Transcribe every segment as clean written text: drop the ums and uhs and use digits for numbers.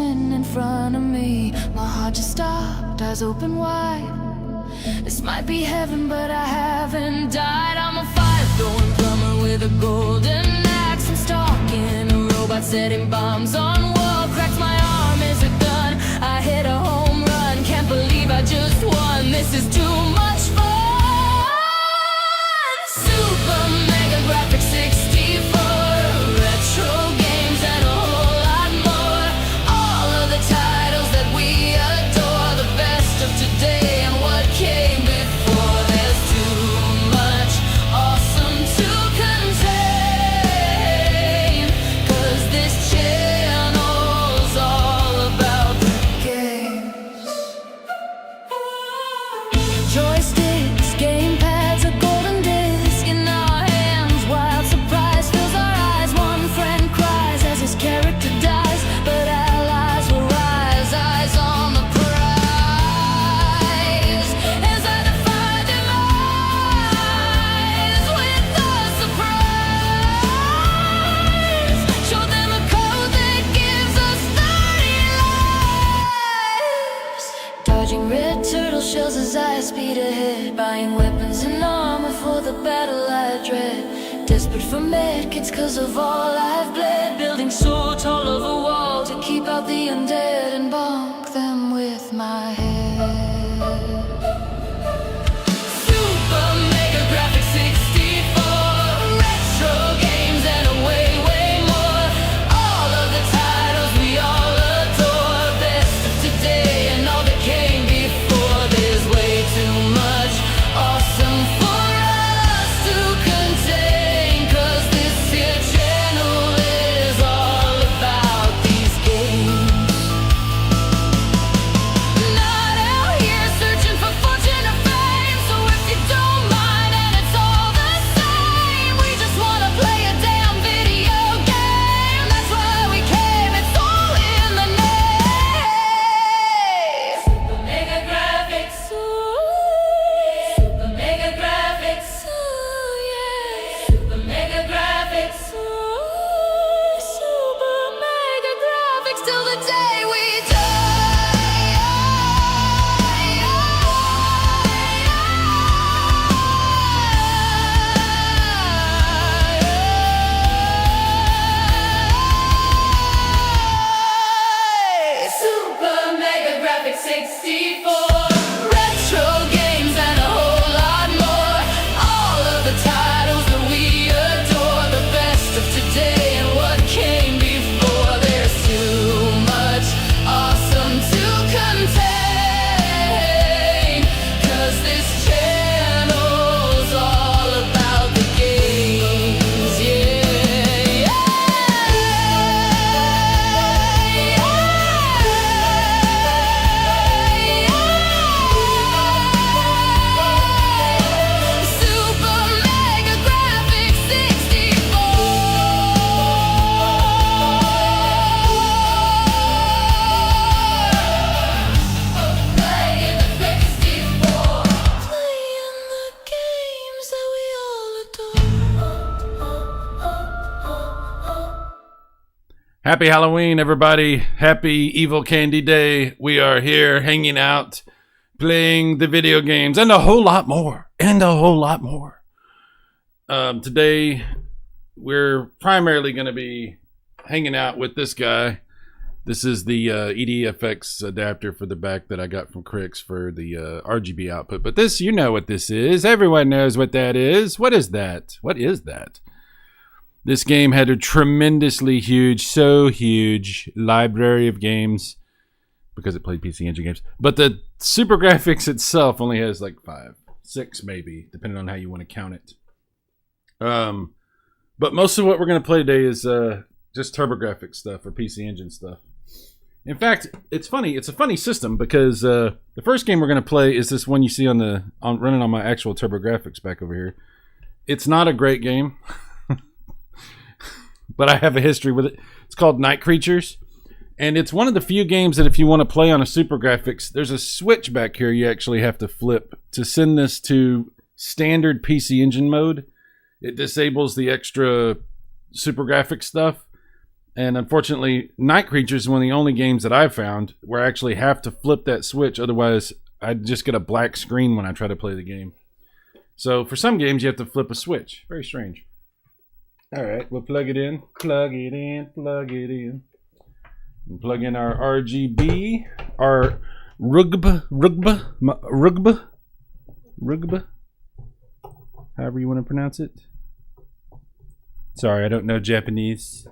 crashing in front of me. My heart just stopped, eyes open wide. This might be heaven, but I haven't died. I'm a fire-throwing plumber with a golden axe. I'm stalking a robot setting bombs on wall. Cracks my arm is a gun, I hit a home run. Can't believe I just won, this is too much fun. Super Mega Graphics 64, retro games and a whole lot more. All of the titles that we adore, the best of today and what came before. There's too much awesome to contain, 'cause this channel's all about the games. Joysticks, gamepads, a golden disc in our hands. Wild surprise fills our eyes. One friend cries as his character dies, but allies will rise, eyes on the prize. As I defy demise with a surprise, show them a code that gives us 30 lives. Dodging red turtle shells as I speed ahead, buying weapons and armor for the battle I dread. Desperate for medkits 'cause of all I've bled. Building so tall of a wall to keep out the undead and bonk them with my head. Super Mega Graphics 64, retro games and a way, way more. All of the titles we all adore, best of today and all that came before. There's way too much awesome for us to contain, 'cause this here channel is all about these games. Not out here searching for fortune or fame, so if you don't mind and it's all the same, we just wanna play a damn video game. That's why we came, it's all in the name. Super Mega Graphics, Super Mega Graphics, yeah. Super Mega Graphics, Super Mega Graphics till the day we die. Super Mega Graphics 64, retro games and a whole lot more. All of the titles that we adore, the best of today and what came before. There's too much awesome to contain, 'cause this channel's all about the games, yeah. Super Mega Graphics 64. Playing the 64. Playing the games that we all adore. Happy Halloween, everybody. Happy Evil Candy Day. We are here hanging out, playing the video games, and a whole lot more. Today, we're primarily going to be hanging out with this guy. This is the EDFX adapter for the back that I got from Crix for the RGB output. But this, you know what this is. Everyone knows what that is. What is that? What is that? This game had a tremendously huge, so huge library of games because it played PC Engine games. But the Super Graphics itself only has like 5, 6 maybe, depending on how you want to count it. But most of what we're going to play today is just TurboGrafx stuff or PC Engine stuff. In fact, it's funny. It's a funny system because the first game we're going to play is this one you see on running on my actual TurboGrafx back over here. It's not a great game, but I have a history with it. It's called Night Creatures, and it's one of the few games that if you want to play on a Super Graphics, there's a switch back here you actually have to flip to send this to standard PC Engine mode. It disables the extra Super Graphics stuff. And unfortunately, Night Creatures is one of the only games that I've found where I actually have to flip that switch. Otherwise, I'd just get a black screen when I try to play the game. So for some games, you have to flip a switch. Very strange. All right, we'll plug it in. Plug it in. Plug it in. And plug in our RGB. Our rugba. However you want to pronounce it. Sorry, I don't know Japanese.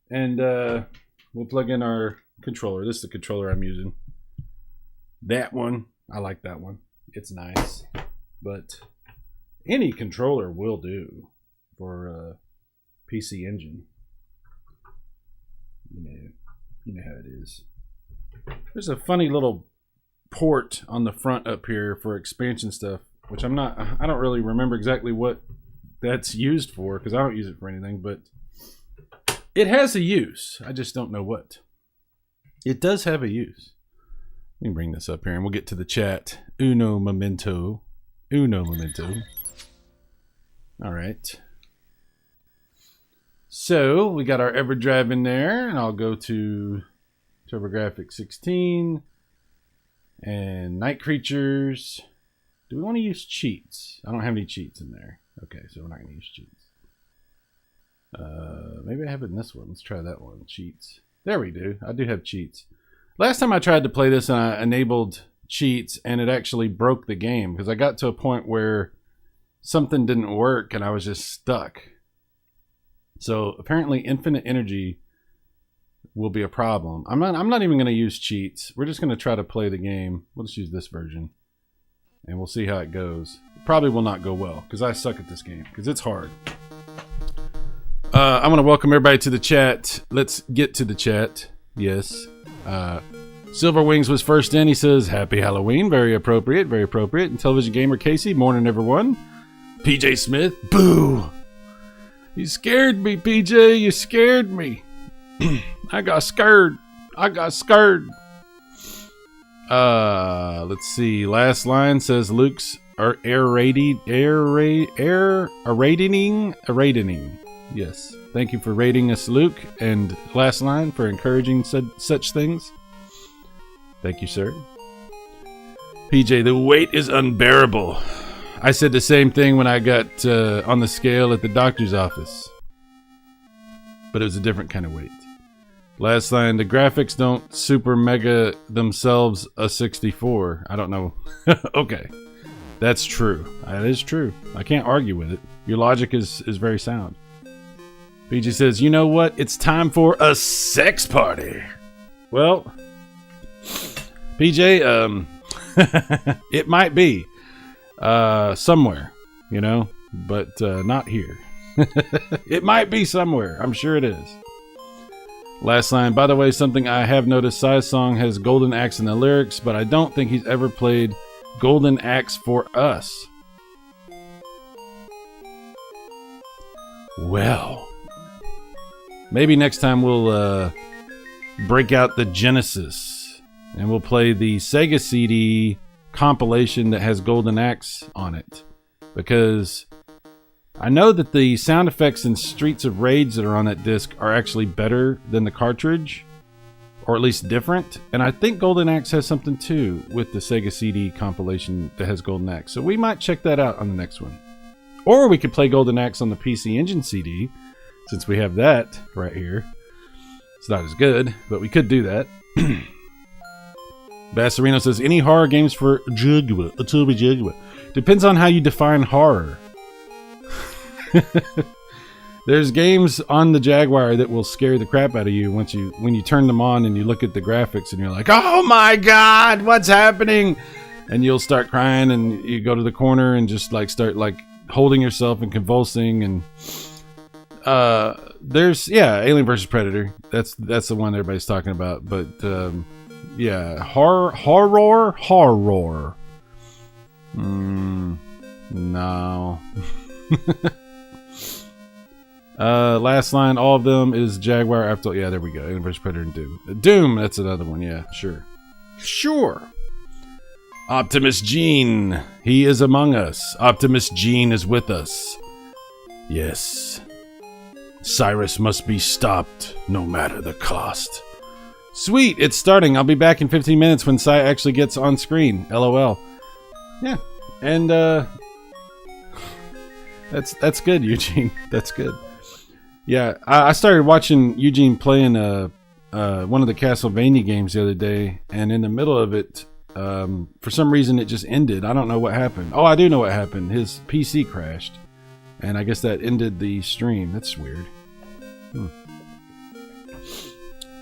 And we'll plug in our controller. This is the controller I'm using. That one, I like that one. It's nice. But any controller will do for PC Engine. You know how it is. There's a funny little port on the front up here for expansion stuff, which I don't really remember exactly what that's used for because I don't use it for anything, but it has a use. I just don't know what. It does have a use. Let me bring this up here and we'll get to the chat. Uno momento. All right. So we got our EverDrive in there, and I'll go to TurboGrafx 16 and Night Creatures. Do we want to use cheats? I don't have any cheats in there. Okay, so we're not going to use cheats. Maybe I have it in this one. Let's try that one. Cheats. There we do. I do have cheats. Last time I tried to play this, and I enabled cheats, and it actually broke the game because I got to a point where something didn't work, and I was just stuck. So apparently, infinite energy will be a problem. I'm not even going to use cheats. We're just going to try to play the game. We'll just use this version, and we'll see how it goes. It probably will not go well because I suck at this game because it's hard. I want to welcome everybody to the chat. Let's get to the chat. Yes. Silver Wings was first in. He says, Happy Halloween. Very appropriate. Very appropriate. And Television Gamer Casey, morning everyone. PJ Smith, boo. You scared me, PJ. You scared me. I got scared. Let's see. Last line says Luke's irradiating. Yes. Thank you for rating us, Luke. And last line for encouraging such things. Thank you, sir. PJ, the weight is unbearable. I said the same thing when I got on the scale at the doctor's office. But it was a different kind of weight. Last line, the graphics don't super mega themselves a 64. I don't know. Okay. That's true. That is true. I can't argue with it. Your logic is very sound. PJ says, you know what? It's time for a sex party. Well, PJ, it might be somewhere, but not here. It might be somewhere. I'm sure it is. Last line, by the way, something I have noticed, Si's song has Golden Axe in the lyrics, but I don't think he's ever played Golden Axe for Us. Well, maybe next time we'll break out the Genesis and we'll play the Sega CD compilation that has Golden Axe on it. Because I know that the sound effects in Streets of Rage that are on that disc are actually better than the cartridge, or at least different. And I think Golden Axe has something too with the Sega CD compilation that has Golden Axe. So we might check that out on the next one. Or we could play Golden Axe on the PC Engine CD, since we have that right here. It's not as good, but we could do that. Bassarino says, any horror games for Jaguar? Depends on how you define horror. There's games on the Jaguar that will scare the crap out of you when you turn them on and you look at the graphics and you're like, oh my god, what's happening? And you'll start crying and you go to the corner and just start holding yourself and convulsing. And there's Alien vs Predator. That's the one everybody's talking about. But horror. No. Last line, all of them is Jaguar after. Yeah, there we go. Alien vs Predator and Doom. Doom, that's another one. Yeah, sure. Optimus Gene, he is among us. Optimus Gene is with us. Yes. Cyrus must be stopped, no matter the cost. Sweet, it's starting. I'll be back in 15 minutes when Cy actually gets on screen. LOL. Yeah, and that's good, Eugene. That's good. Yeah, I started watching Eugene playing one of the Castlevania games the other day, and in the middle of it, for some reason it just ended. I don't know what happened. Oh, I do know what happened. His PC crashed, and I guess that ended the stream. That's weird.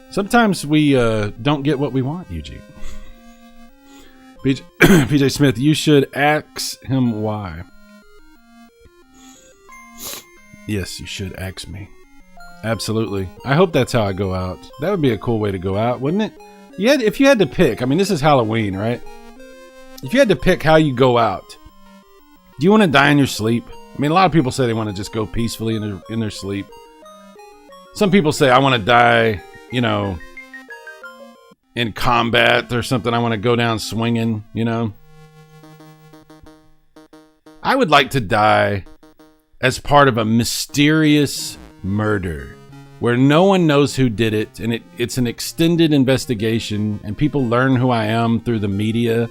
Sometimes we don't get what we want, Eugene. PJ Smith, you should ask him why. Yes, you should ask me. Absolutely. I hope that's how I go out. That would be a cool way to go out, wouldn't it? If you had to pick, I mean, this is Halloween, right? If you had to pick how you go out, do you want to die in your sleep? I mean, a lot of people say they want to just go peacefully in their sleep. Some people say, I want to die, you know, in combat or something. I want to go down swinging, you know. I would like to die as part of a mysterious murder where no one knows who did it, and it's an extended investigation, and people learn who I am through the media,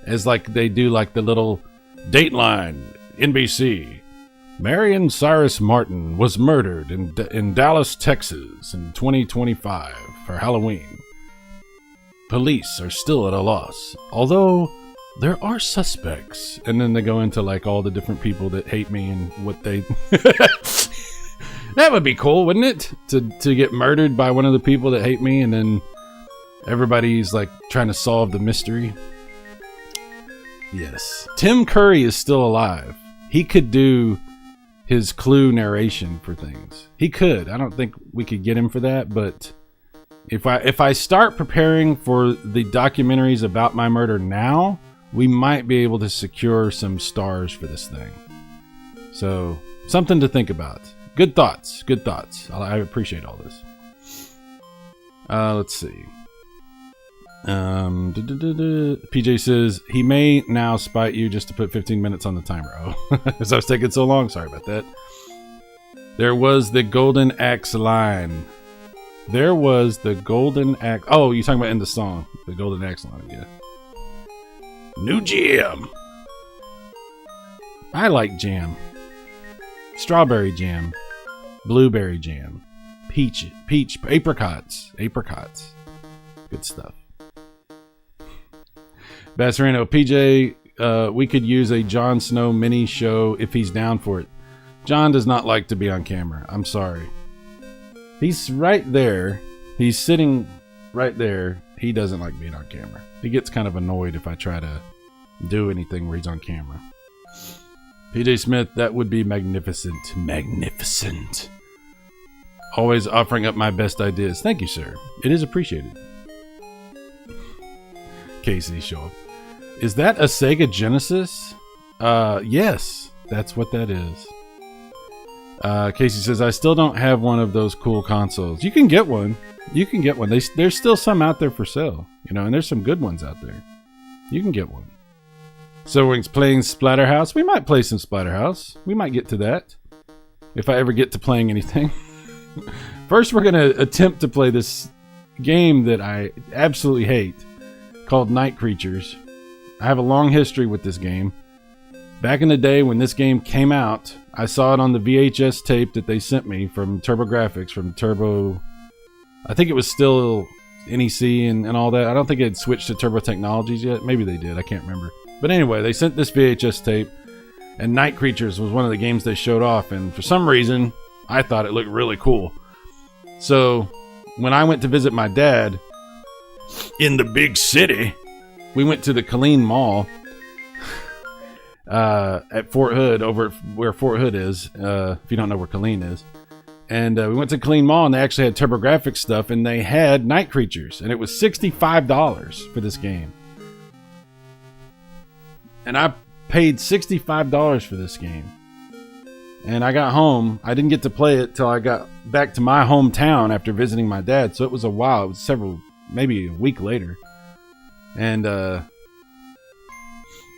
as like they do like the little Dateline, NBC. Marion Cyrus Martin was murdered in Dallas, Texas in 2025 for Halloween. Police are still at a loss, although there are suspects. And then they go into like all the different people that hate me and what they... That would be cool, wouldn't it? To get murdered by one of the people that hate me, and then everybody's like trying to solve the mystery. Yes. Tim Curry is still alive. He could do his Clue narration for things. He could. I don't think we could get him for that, but if I start preparing for the documentaries about my murder now, we might be able to secure some stars for this thing. So, something to think about. Good thoughts. Good thoughts. I appreciate all this. Let's see. PJ says, he may now spite you just to put 15 minutes on the timer. Oh, because I was taking so long. Sorry about that. There was the Golden Axe line. There was the Golden Axe. Oh, you're talking about in the song. The Golden Axe line, yeah. New jam. I like jam. Strawberry jam. Blueberry jam. Peach, apricots. Good stuff. Bassarino, PJ, we could use a Jon Snow mini show if he's down for it. John does not like to be on camera. I'm sorry. He's right there. He's sitting right there. He doesn't like being on camera. He gets kind of annoyed if I try to do anything where he's on camera. PJ Smith, that would be magnificent. Magnificent. Always offering up my best ideas. Thank you, sir. It is appreciated. Casey, show up. Is that a Sega Genesis? Yes, that's what that is. Casey says, I still don't have one of those cool consoles. You can get one. You can get one. There's still some out there for sale, you know, and there's some good ones out there. You can get one. So we're playing Splatterhouse. We might play some Splatterhouse. We might get to that if I ever get to playing anything. First, we're going to attempt to play this game that I absolutely hate called Night Creatures. I have a long history with this game. Back in the day when this game came out, I saw it on the VHS tape that they sent me from TurboGrafx, from Turbo... I think it was still NEC and all that. I don't think it had switched to Turbo Technologies yet. Maybe they did. I can't remember. But anyway, they sent this VHS tape, and Night Creatures was one of the games they showed off, and for some reason, I thought it looked really cool. So, when I went to visit my dad in the big city, we went to the Killeen Mall at Fort Hood, over where Fort Hood is, if you don't know where Killeen is. And we went to Killeen Mall, and they actually had TurboGrafx stuff, and they had Night Creatures, and it was $65 for this game. And I paid $65 for this game. And I got home. I didn't get to play it till I got back to my hometown after visiting my dad. So it was a while. It was maybe a week later. And,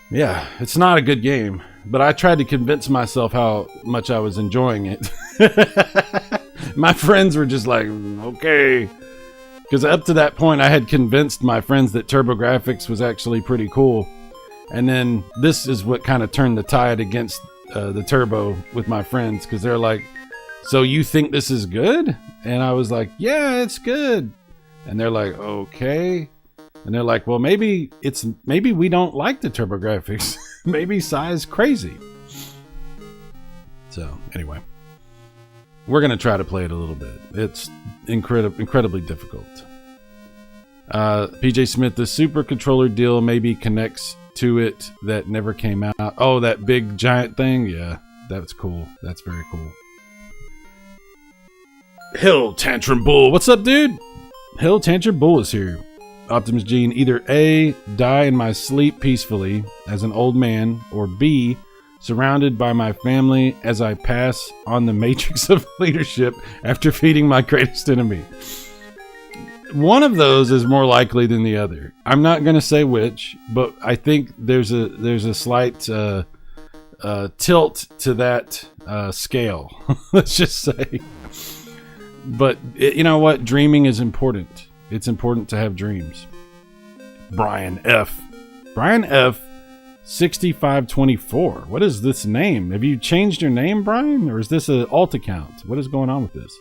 yeah, it's not a good game. But I tried to convince myself how much I was enjoying it. My friends were just like, okay. Because up to that point, I had convinced my friends that TurboGrafx was actually pretty cool. And then this is what kind of turned the tide against the Turbo with my friends. Because they're like, so you think this is good? And I was like, yeah, it's good. And they're like, okay. And they're like, well, maybe we don't like the TurboGrafx. Maybe Cy's crazy. So anyway, we're gonna try to play it a little bit. It's incredibly difficult. PJ Smith, the super controller deal maybe connects to it that never came out. Oh, that big giant thing. Yeah, that's cool. That's very cool. Hill Tantrum Bull, what's up, dude? Hill Tantrum Bull is here. Optimus Gene, either A, die in my sleep peacefully as an old man, or B, surrounded by my family as I pass on the matrix of leadership after feeding my greatest enemy. One of those is more likely than the other. I'm not going to say which, but I think there's a slight tilt to that scale. Let's just say. But you know what? Dreaming is important. It's important to have dreams. Brian F. 6524. What is this name? Have you changed your name, Brian? Or is this an alt account? What is going on with this?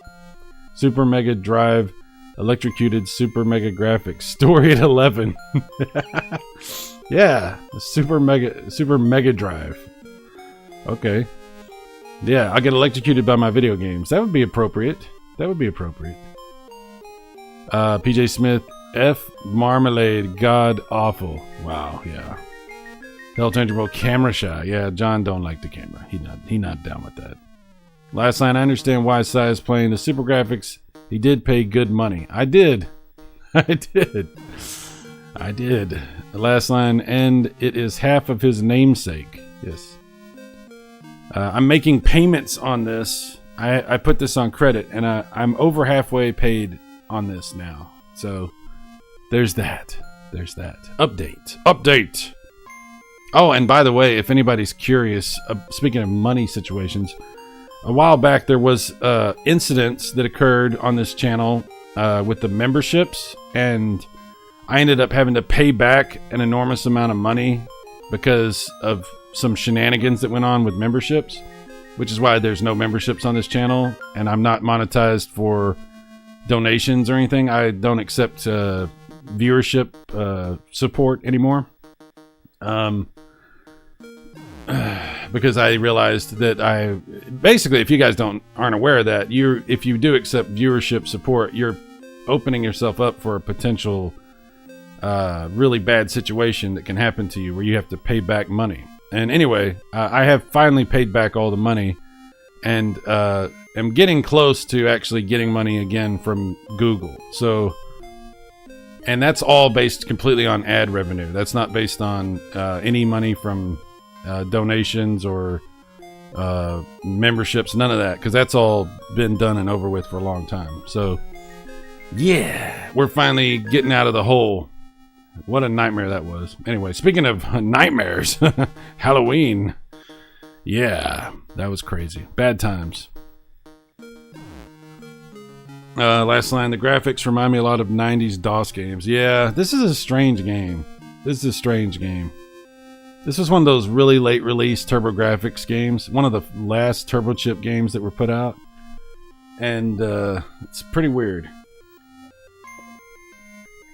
Super Mega Drive, electrocuted Super Mega Graphics, story at 11. Yeah, Super Mega Drive. Okay. Yeah, I get electrocuted by my video games. That would be appropriate. PJ Smith, F Marmalade, god awful. Wow, yeah. Hell Tangible, camera shy. Yeah, John don't like the camera. He not down with that. Last line, I understand why Cy is playing the Super Graphics. He did pay good money. I did. The last line, and it is half of his namesake. Yes. I'm making payments on this. I put this on credit, and I'm over halfway paid on this now. So there's that. Update. Oh, and by the way, if anybody's curious, speaking of money situations, a while back there was incidents that occurred on this channel with the memberships, and I ended up having to pay back an enormous amount of money because of some shenanigans that went on with memberships, which is why there's no memberships on this channel, and I'm not monetized for donations or anything. I don't accept viewership support anymore. Because I realized that basically, if you guys aren't aware of that, if you do accept viewership support, you're opening yourself up for a potential really bad situation that can happen to you where you have to pay back money. And anyway, I have finally paid back all the money, and am getting close to actually getting money again from Google. So, and that's all based completely on ad revenue. That's not based on any money from donations or memberships, none of that, because that's all been done and over with for a long time. So yeah, we're finally getting out of the hole. What a nightmare that was. Anyway, speaking of nightmares, Halloween, yeah, that was crazy. Bad times. Last line, the graphics remind me a lot of 90s DOS games. Yeah, this is a strange game. This was one of those really late release TurboGrafx games. One of the last Turbo Chip games that were put out. And it's pretty weird.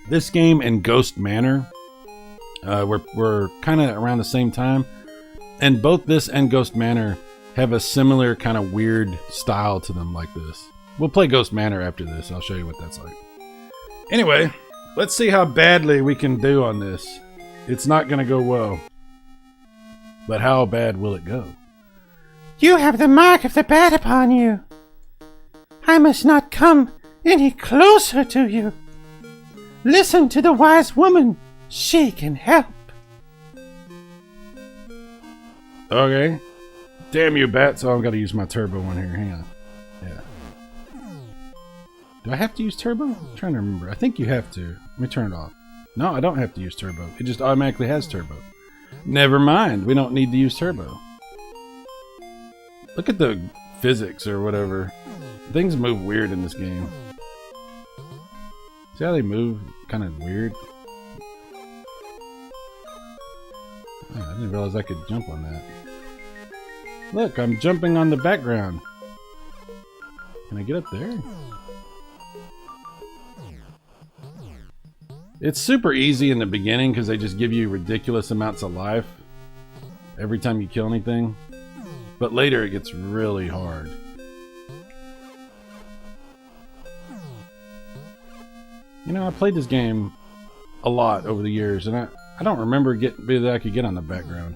This game and Ghost Manor were kind of around the same time. And both this and Ghost Manor have a similar kind of weird style to them like this. We'll play Ghost Manor after this. I'll show you what that's like. Anyway, let's see how badly we can do on this. It's not going to go well. But how bad will it go? You have the mark of the bat upon you. I must not come any closer to you. Listen to the wise woman. She can help. Okay. Damn you, bats. Oh, I've got to use my turbo one here. Hang on. Yeah. Do I have to use turbo? I'm trying to remember. I think you have to. Let me turn it off. No, I don't have to use turbo. It just automatically has turbo. Never mind. We don't need to use turbo. Look at the physics or whatever. Things move weird in this game. See how they move? Kind of weird. Oh, I didn't realize I could jump on that. Look, I'm jumping on the background. Can I get up there? It's super easy in the beginning because they just give you ridiculous amounts of life every time you kill anything. But later it gets really hard. You know, I played this game a lot over the years, and I don't remember that I could get on the background.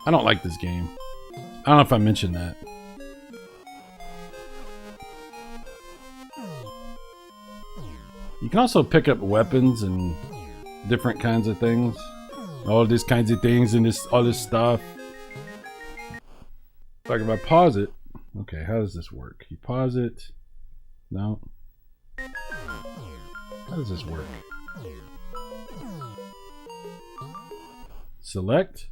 I don't like this game. I don't know if I mentioned that. You can also pick up weapons and different kinds of things. All these kinds of things and all this stuff. Like if I pause it. Okay, how does this work? You pause it. No. How does this work? Select?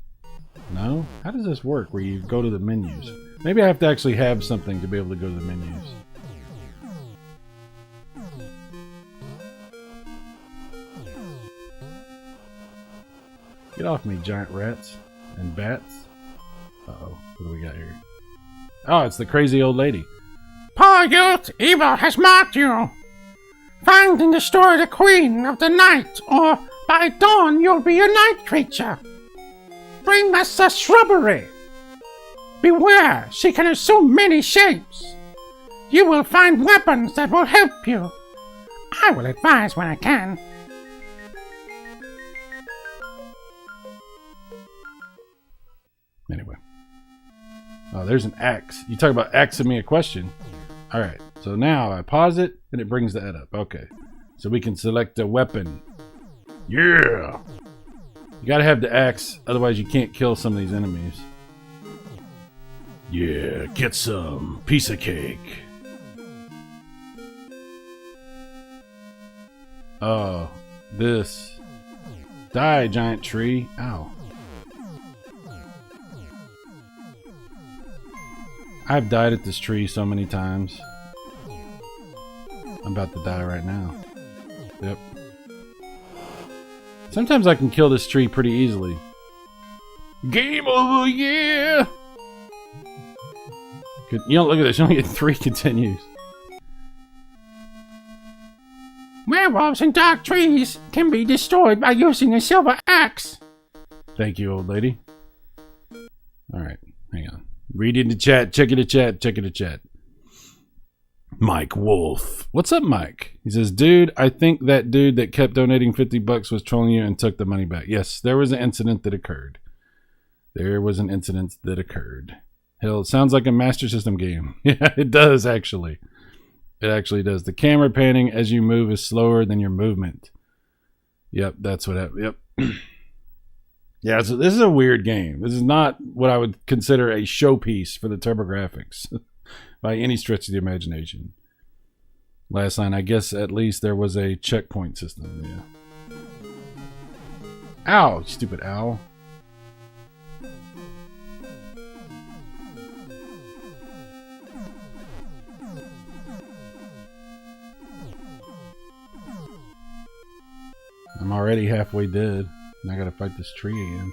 No. How does this work where you go to the menus? Maybe I have to actually have something to be able to go to the menus. Get off me, giant rats and bats. Uh-oh. What do we got here? Oh, it's the crazy old lady. Poor youth, evil has marked you. Find and destroy the queen of the night, or by dawn you'll be a night creature. Bring us the shrubbery. Beware, she can assume many shapes. You will find weapons that will help you. I will advise when I can. Anyway. Oh, there's an axe. You talk about asking me a question. Alright, so now I pause it and it brings that up. Okay. So we can select a weapon. Yeah! You gotta have the axe, otherwise you can't kill some of these enemies. Yeah, get some piece of cake. Oh, this. Die, giant tree. Ow. I've died at this tree so many times. I'm about to die right now. Yep. Sometimes I can kill this tree pretty easily. Game over, yeah! Good. You don't look at this, you only get 3 continues. Werewolves and dark trees can be destroyed by using a silver axe. Thank you, old lady. Alright, hang on. Read in the chat, check in the chat, check in the chat. Mike Wolf. What's up, Mike? He says, dude, I think that dude that kept donating $50 was trolling you and took the money back. Yes, there was an incident that occurred. There was an incident that occurred. Hell, it sounds like a Master System game. Yeah, it does, actually. It actually does. The camera panning as you move is slower than your movement. Yep, that's what happened. Yep. Yeah, so this is a weird game. This is not what I would consider a showpiece for the TurboGrafx by any stretch of the imagination. Last line, I guess at least there was a checkpoint system. Yeah. Ow, stupid owl. I'm already halfway dead. And I gotta fight this tree again.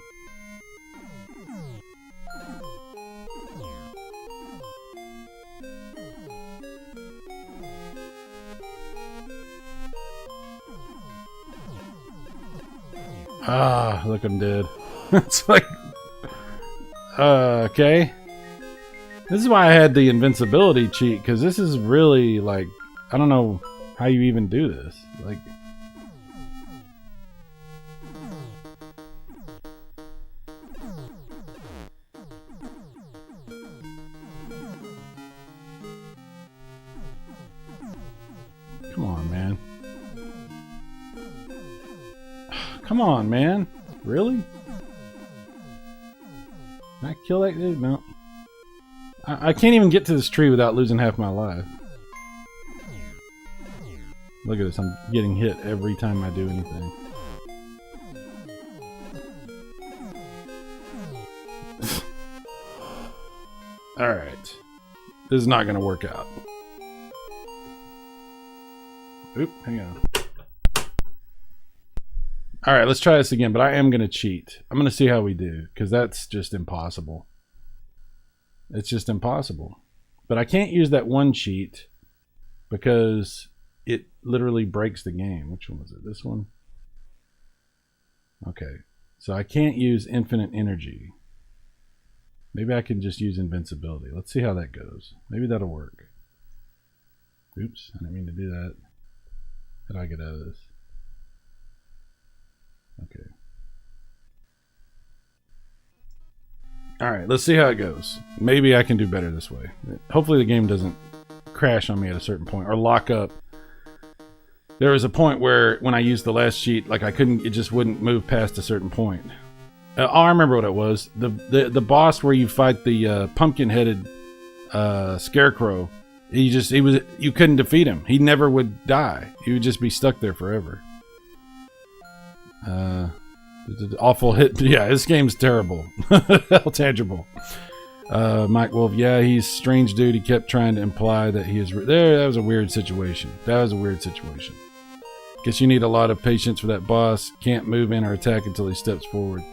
Ah, look, I'm dead. It's like... okay. This is why I had the invincibility cheat, because this is really, like... I don't know how you even do this. Like... Come on, man. Come on, man. Really? Can I kill that dude? No. I can't even get to this tree without losing half my life. Look at this. I'm getting hit every time I do anything. Alright. This is not going to work out. Oop, hang on. Alright, let's try this again, but I am going to cheat. I'm going to see how we do, because that's just impossible. It's just impossible. But I can't use that one cheat, because it literally breaks the game. Which one was it? This one? Okay. So I can't use infinite energy. Maybe I can just use invincibility. Let's see how that goes. Maybe that'll work. Oops, I didn't mean to do that. How do I get out of this? Okay. Alright, let's see how it goes. Maybe I can do better this way. Hopefully the game doesn't crash on me at a certain point or lock up. There was a point where when I used the last cheat, like it just wouldn't move past a certain point. I remember what it was. The boss where you fight the pumpkin-headed scarecrow. You couldn't defeat him. He never would die. He would just be stuck there forever. Awful hit. Yeah, this game's terrible. Hell tangible. Mike Wolf. Yeah, he's a strange dude. He kept trying to imply that he is. That was a weird situation. Guess you need a lot of patience for that boss. Can't move in or attack until he steps forward.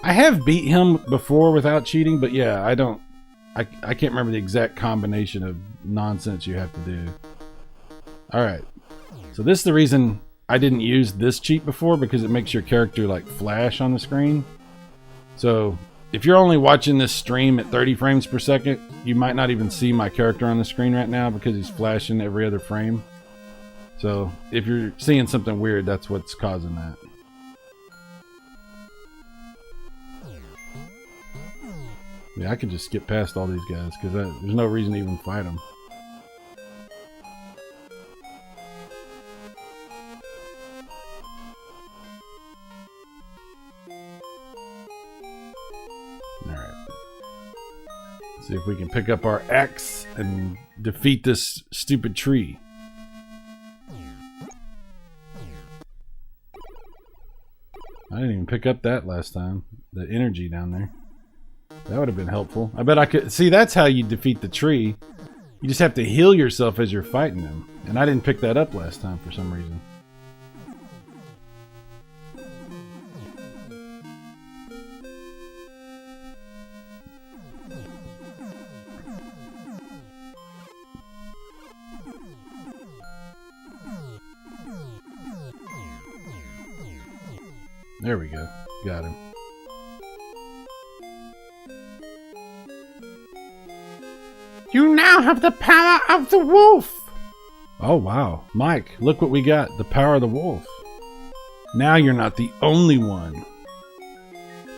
I have beat him before without cheating, but yeah, I can't remember the exact combination of nonsense you have to do. Alright. So this is the reason I didn't use this cheat before, because it makes your character like flash on the screen. So if you're only watching this stream at 30 frames per second, you might not even see my character on the screen right now because he's flashing every other frame. So if you're seeing something weird, that's what's causing that. Yeah, I could just skip past all these guys because there's no reason to even fight them. Alright. See if we can pick up our axe and defeat this stupid tree. I didn't even pick up that last time. The energy down there. That would have been helpful. I bet I could... See, that's how you defeat the tree. You just have to heal yourself as you're fighting him. And I didn't pick that up last time for some reason. There we go. Got him. You now have the power of the wolf. Oh, wow. Mike, look what we got. The power of the wolf. Now you're not the only one.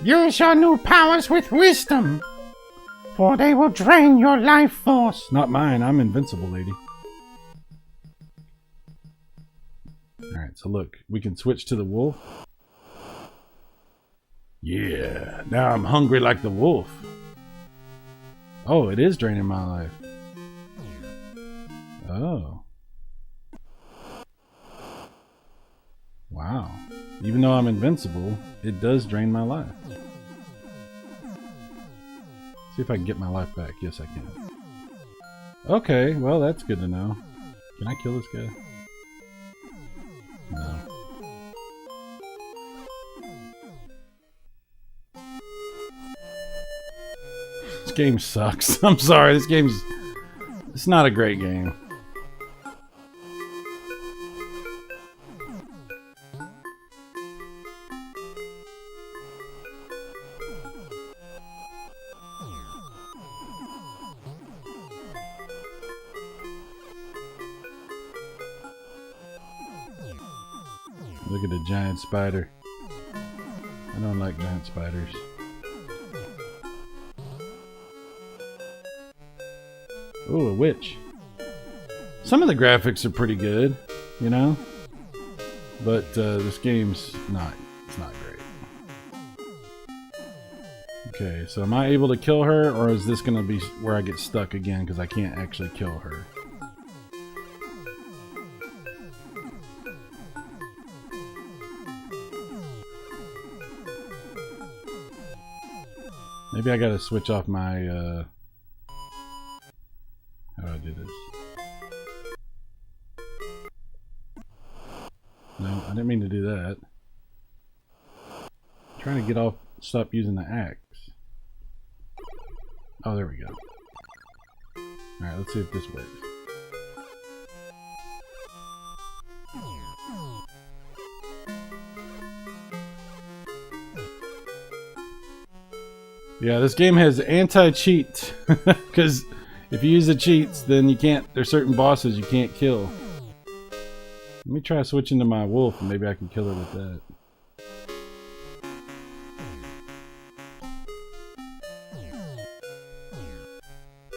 Use your new powers with wisdom, for they will drain your life force. Not mine. I'm invincible, lady. Alright, so look. We can switch to the wolf. Yeah. Now I'm hungry like the wolf. Oh, it is draining my life. Oh. Wow. Even though I'm invincible, it does drain my life. See if I can get my life back. Yes, I can. Okay, well, that's good to know. Can I kill this guy? No. This game sucks. I'm sorry, it's not a great game. Look at the giant spider. I don't like giant spiders. Oh, a witch. Some of the graphics are pretty good, you know? But this game's not great. Okay, so am I able to kill her, or is this gonna be where I get stuck again because I can't actually kill her? Maybe I gotta switch off my No, I didn't mean to do that. I'm trying to get off, stop using the axe. Oh, there we go. Alright, let's see if this works. Yeah, this game has anti-cheat. Because if you use the cheats, then you can't, there's certain bosses you can't kill. Let me try switching to my wolf and maybe I can kill her with that.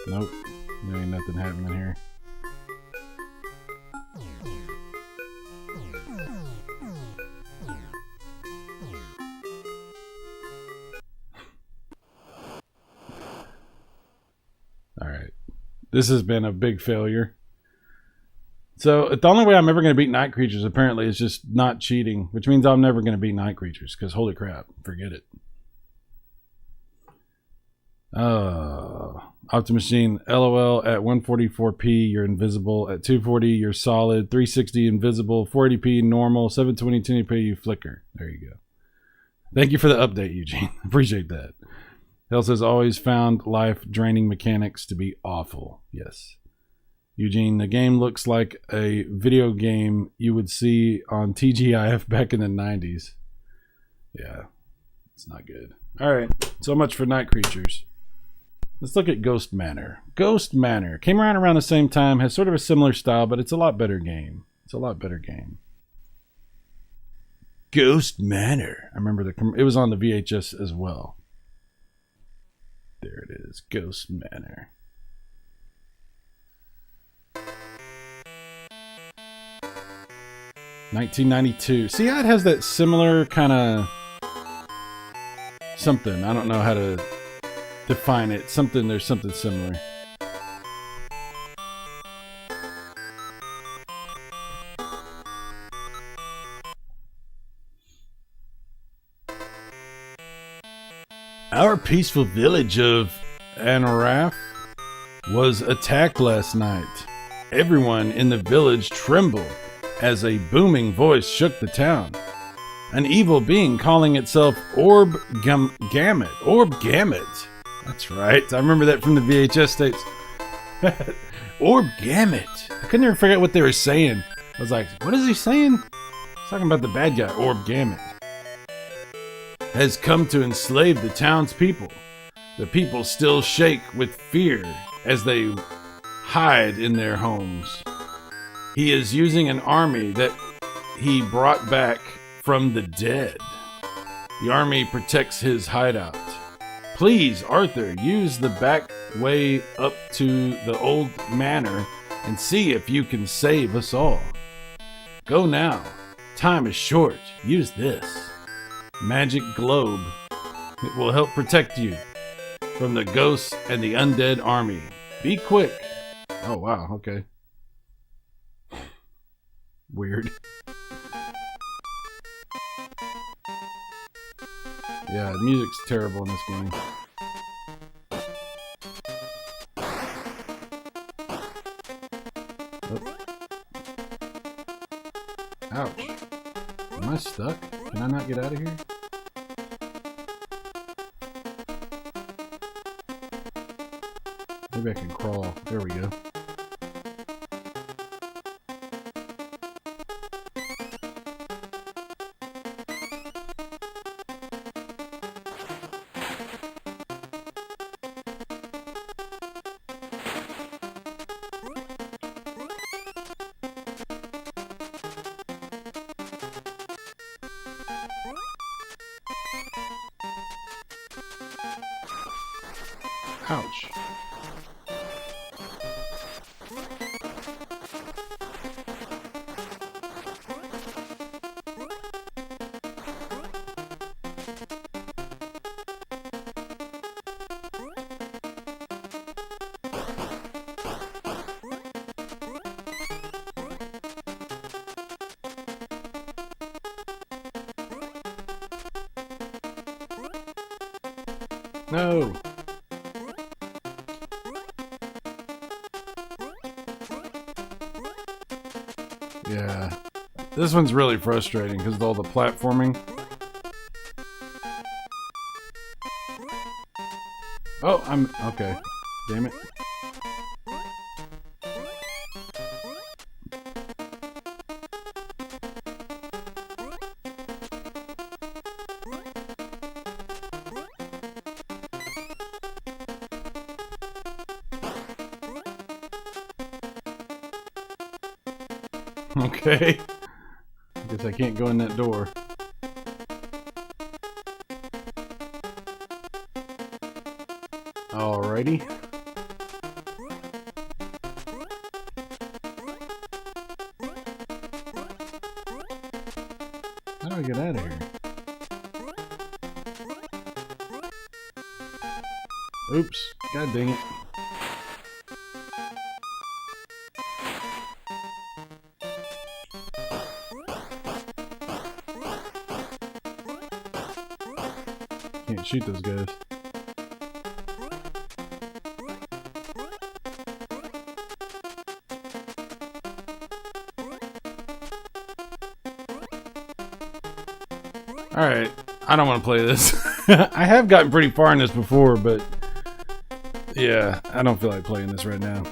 Nope, there ain't nothing happening here. Alright, this has been a big failure. So the only way I'm ever going to beat night creatures apparently is just not cheating, which means I'm never going to beat night creatures because holy crap, forget it. Optimachine, LOL, at 144p you're invisible, at 240 you're solid, 360 invisible, 480p normal, 720 1080p you flicker. There you go. Thank you for the update, Eugene. Appreciate that. Hell says always found life draining mechanics to be awful. Yes. Eugene, the game looks like a video game you would see on TGIF back in the 90s. Yeah, it's not good. Alright, so much for night creatures. Let's look at Ghost Manor. Ghost Manor came around the same time, has sort of a similar style, but it's a lot better game. It's a lot better game. Ghost Manor. I remember it was on the VHS as well. There it is, Ghost Manor. $1992. See how it has that similar kind of something. I don't know how to define it. Something, there's something similar. Our peaceful village of Anaraf was attacked last night. Everyone in the village trembled as a booming voice shook the town. An evil being calling itself Orb Gamut. Orb Gamut. That's right. I remember that from the VHS tapes. Orb Gamut. I couldn't ever figure out what they were saying. I was like, what is he saying? He's talking about the bad guy, Orb Gamut. Has come to enslave the townspeople. The people still shake with fear as they hide in their homes. He is using an army that he brought back from the dead. The army protects his hideout. Please, Arthur, use the back way up to the old manor and see if you can save us all. Go now. Time is short. Use this magic globe. It will help protect you from the ghosts and the undead army. Be quick. Oh, wow. Okay. Weird. Yeah, the music's terrible in this game. Oh. Ouch. Am I stuck? Can I not get out of here? Maybe I can crawl. There we go. Ouch. No. Yeah. This one's really frustrating because of all the platforming. Oh, I'm okay. Damn it. Okay. I guess I can't go in that door. Alrighty. How do I get out of here? Oops. God dang it. Can't shoot those guys. Alright, I don't want to play this. I have gotten pretty far in this before, but yeah, I don't feel like playing this right now.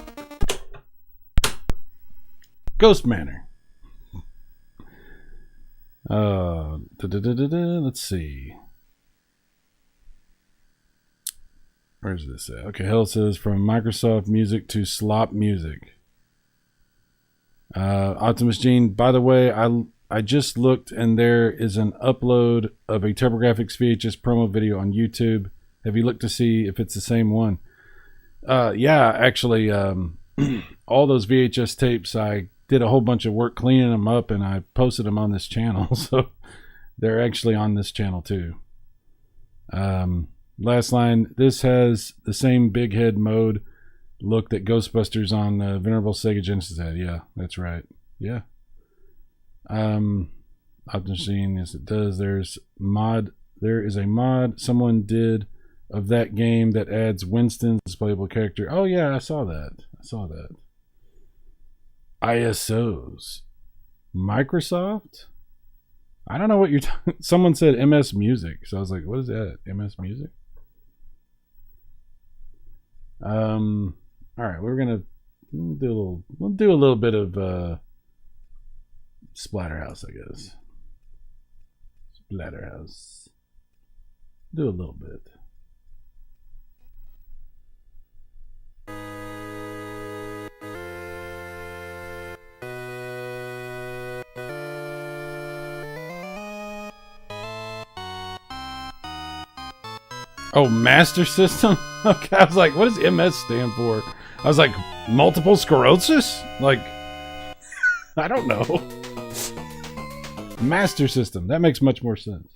Ghost Manor. Let's see. Where's this at? Okay, hell says from Microsoft Music to Slop Music. Optimus Gene, by the way, I just looked and there is an upload of a TurboGrafx VHS promo video on YouTube. Have you looked to see if it's the same one? Yeah, actually, all those VHS tapes, I did a whole bunch of work cleaning them up and I posted them on this channel. So they're actually on this channel too. Last line, this has the same big head mode look that Ghostbusters on Venerable Sega Genesis had. Yeah, that's right. Yeah. Optimus Gene, yes it does. There is a mod someone did of that game that adds Winston's playable character. Oh yeah, I saw that. ISOs. Microsoft? I don't know what you're talking. Someone said MS Music, so I was like, what is that? MS Music? All right, we're gonna do a little bit of Splatterhouse, I guess. Splatterhouse. Do a little bit. Oh, Master System? Okay, I was like, what does MS stand for? I was like, multiple sclerosis? Like, I don't know. Master System. That makes much more sense.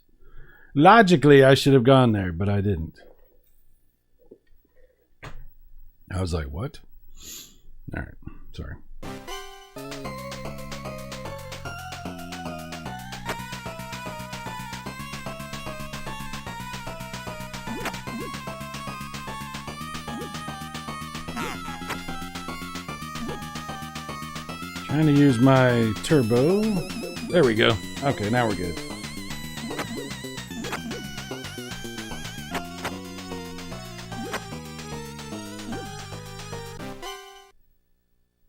Logically, I should have gone there, but I didn't. I was like, what? All right. Sorry. Trying to use my turbo. There we go. Okay, now we're good.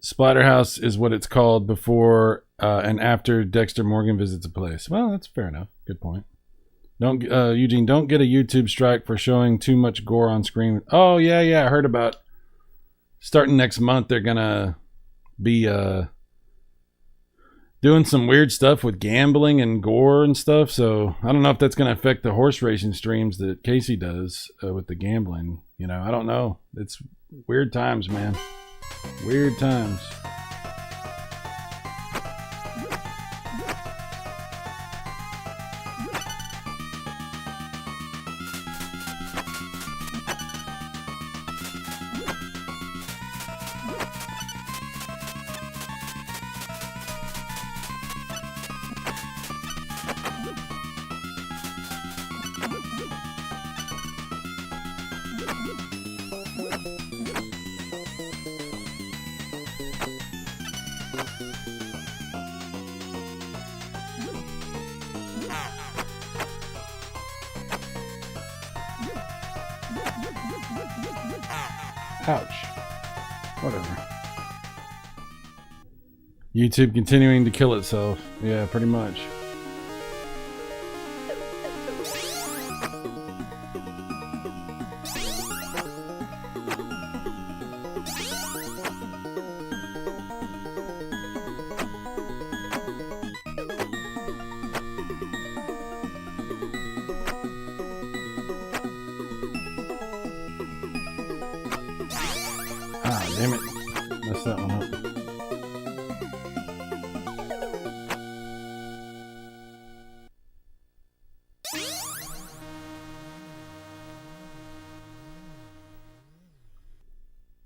Splatterhouse is what it's called before and after Dexter Morgan visits a place. Well, that's fair enough. Good point. Don't Eugene, don't get a YouTube strike for showing too much gore on screen. Oh yeah, I heard about. Starting next month, they're gonna be doing some weird stuff with gambling and gore and stuff. So I don't know if that's gonna affect the horse racing streams that Casey does with the gambling. You know, I don't know. It's weird times, man. Weird times. Ouch. Whatever. YouTube continuing to kill itself. Yeah, pretty much. Ah, damn it. Messed that one up.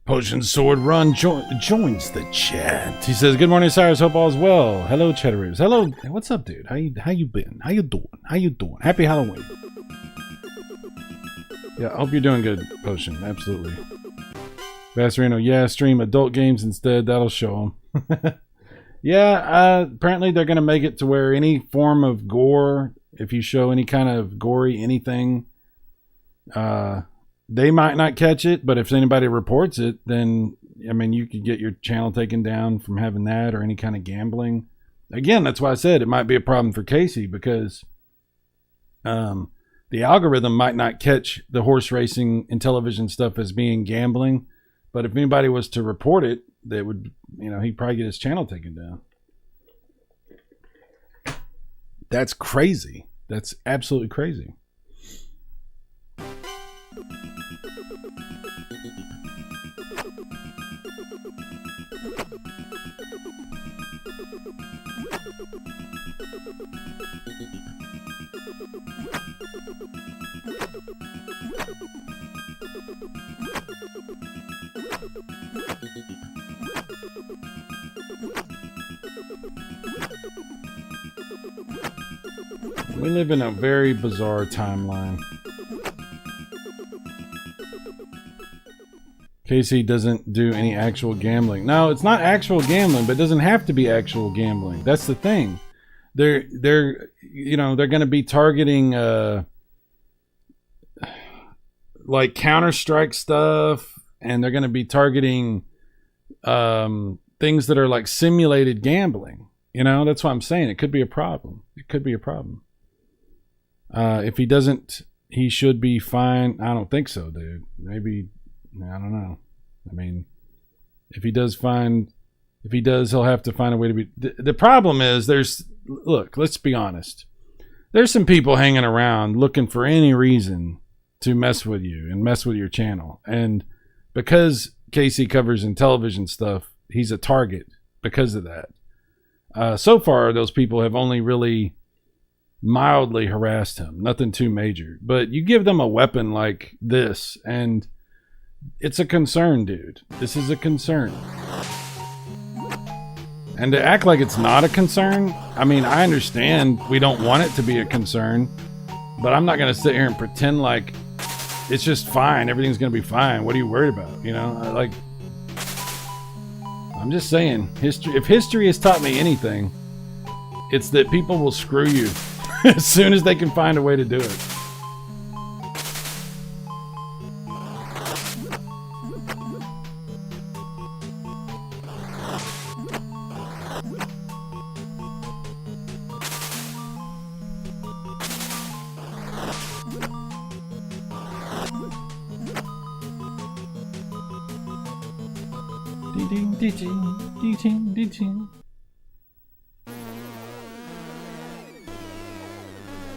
Potion Sword Run joins the chat. He says, "Good morning, Cyrus. Hope all's well. Hello, Chatteroos. Hello. What's up, dude? How you been? How you doing? Happy Halloween." Yeah, I hope you're doing good, Potion. Absolutely. Bassarino, yeah, stream adult games instead. That'll show them. Yeah, apparently they're going to make it to where any form of gore, if you show any kind of gory anything, they might not catch it, but if anybody reports it, then, I mean, you could get your channel taken down from having that or any kind of gambling. Again, that's why I said it might be a problem for Casey, because the algorithm might not catch the horse racing and television stuff as being gambling. But if anybody was to report it, they would, he'd probably get his channel taken down. That's crazy. That's absolutely crazy. We live in a very bizarre timeline. Casey doesn't do any actual gambling. No, it's not actual gambling, but it doesn't have to be actual gambling. That's the thing. They're going to be targeting like Counter-Strike stuff, and they're going to be targeting things that are like simulated gambling. That's what I'm saying. It could be a problem. It could be a problem. If he doesn't, he should be fine. I don't think so, dude. Maybe, I don't know. I mean, if he does, he'll have to find a way to be. The problem is look, let's be honest. There's some people hanging around looking for any reason to mess with you and mess with your channel. And because Casey covers in television stuff, he's a target because of that. So far, those people have only really mildly harassed him. Nothing too major. But you give them a weapon like this, and it's a concern, dude. This is a concern. And to act like it's not a concern, I mean, I understand we don't want it to be a concern, but I'm not going to sit here and pretend like it's just fine. Everything's going to be fine. What are you worried about? I'm just saying, if history has taught me anything, it's that people will screw you as soon as they can find a way to do it.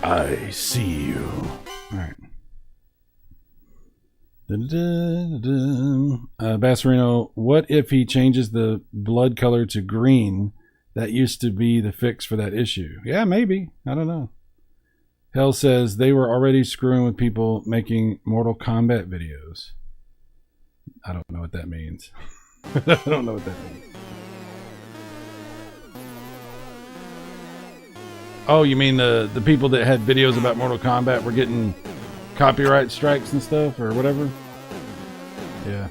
I see you. All right. Bassarino, what if he changes the blood color to green? That used to be the fix for that issue. Yeah, maybe. I don't know. Hell says they were already screwing with people making Mortal Kombat videos. I don't know what that means. I don't know what that means. Oh, you mean the people that had videos about Mortal Kombat were getting copyright strikes and stuff or whatever? Yeah.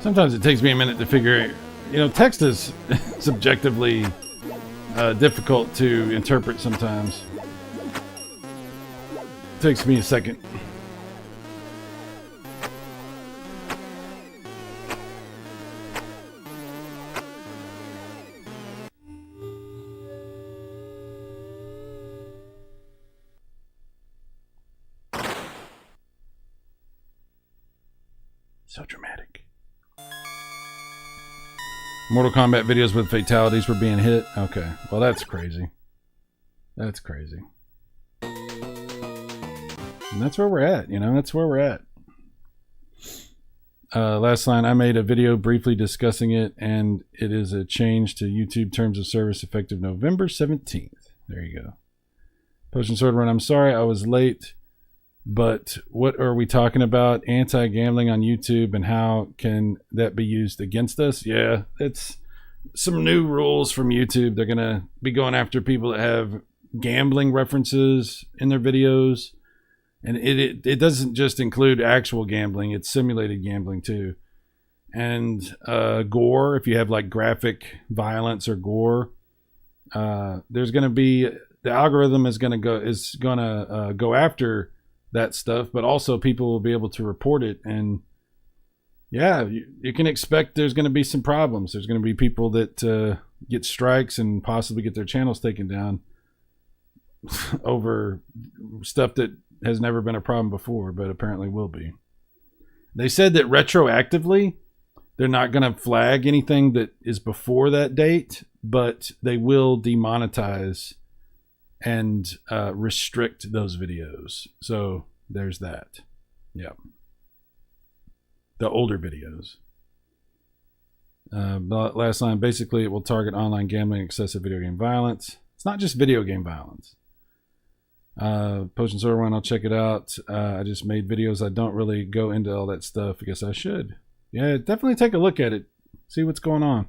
Sometimes it takes me a minute to figure it. You know, text is subjectively difficult to interpret sometimes. It takes me a second. So dramatic. Mortal Kombat videos with fatalities were being hit. Okay, well that's crazy. That's crazy. And that's where we're at, you know, that's where we're at. Last line, I made a video briefly discussing it, and it is a change to YouTube terms of service effective November 17th. There you go. Potion Sword Run, I'm sorry I was late, but what are we talking about? Anti-gambling on YouTube, and how can that be used against us? Yeah, it's some new rules from YouTube. They're going to be going after people that have gambling references in their videos. And it doesn't just include actual gambling, it's simulated gambling too. And gore, if you have like graphic violence or gore, there's going to be, the algorithm is going to go after that stuff, but also people will be able to report it. And yeah, you can expect there's going to be some problems. There's going to be people that get strikes and possibly get their channels taken down over stuff that has never been a problem before, but apparently will be. They said that retroactively, they're not going to flag anything that is before that date, but they will demonetize and restrict those videos. So there's that. Yeah. The older videos. Last line, basically it will target online gambling, excessive video game violence. It's not just video game violence. Potion Sword Run, I'll check it out. I just made videos. I don't really go into all that stuff. I guess I should. Yeah, definitely take a look at it. See what's going on.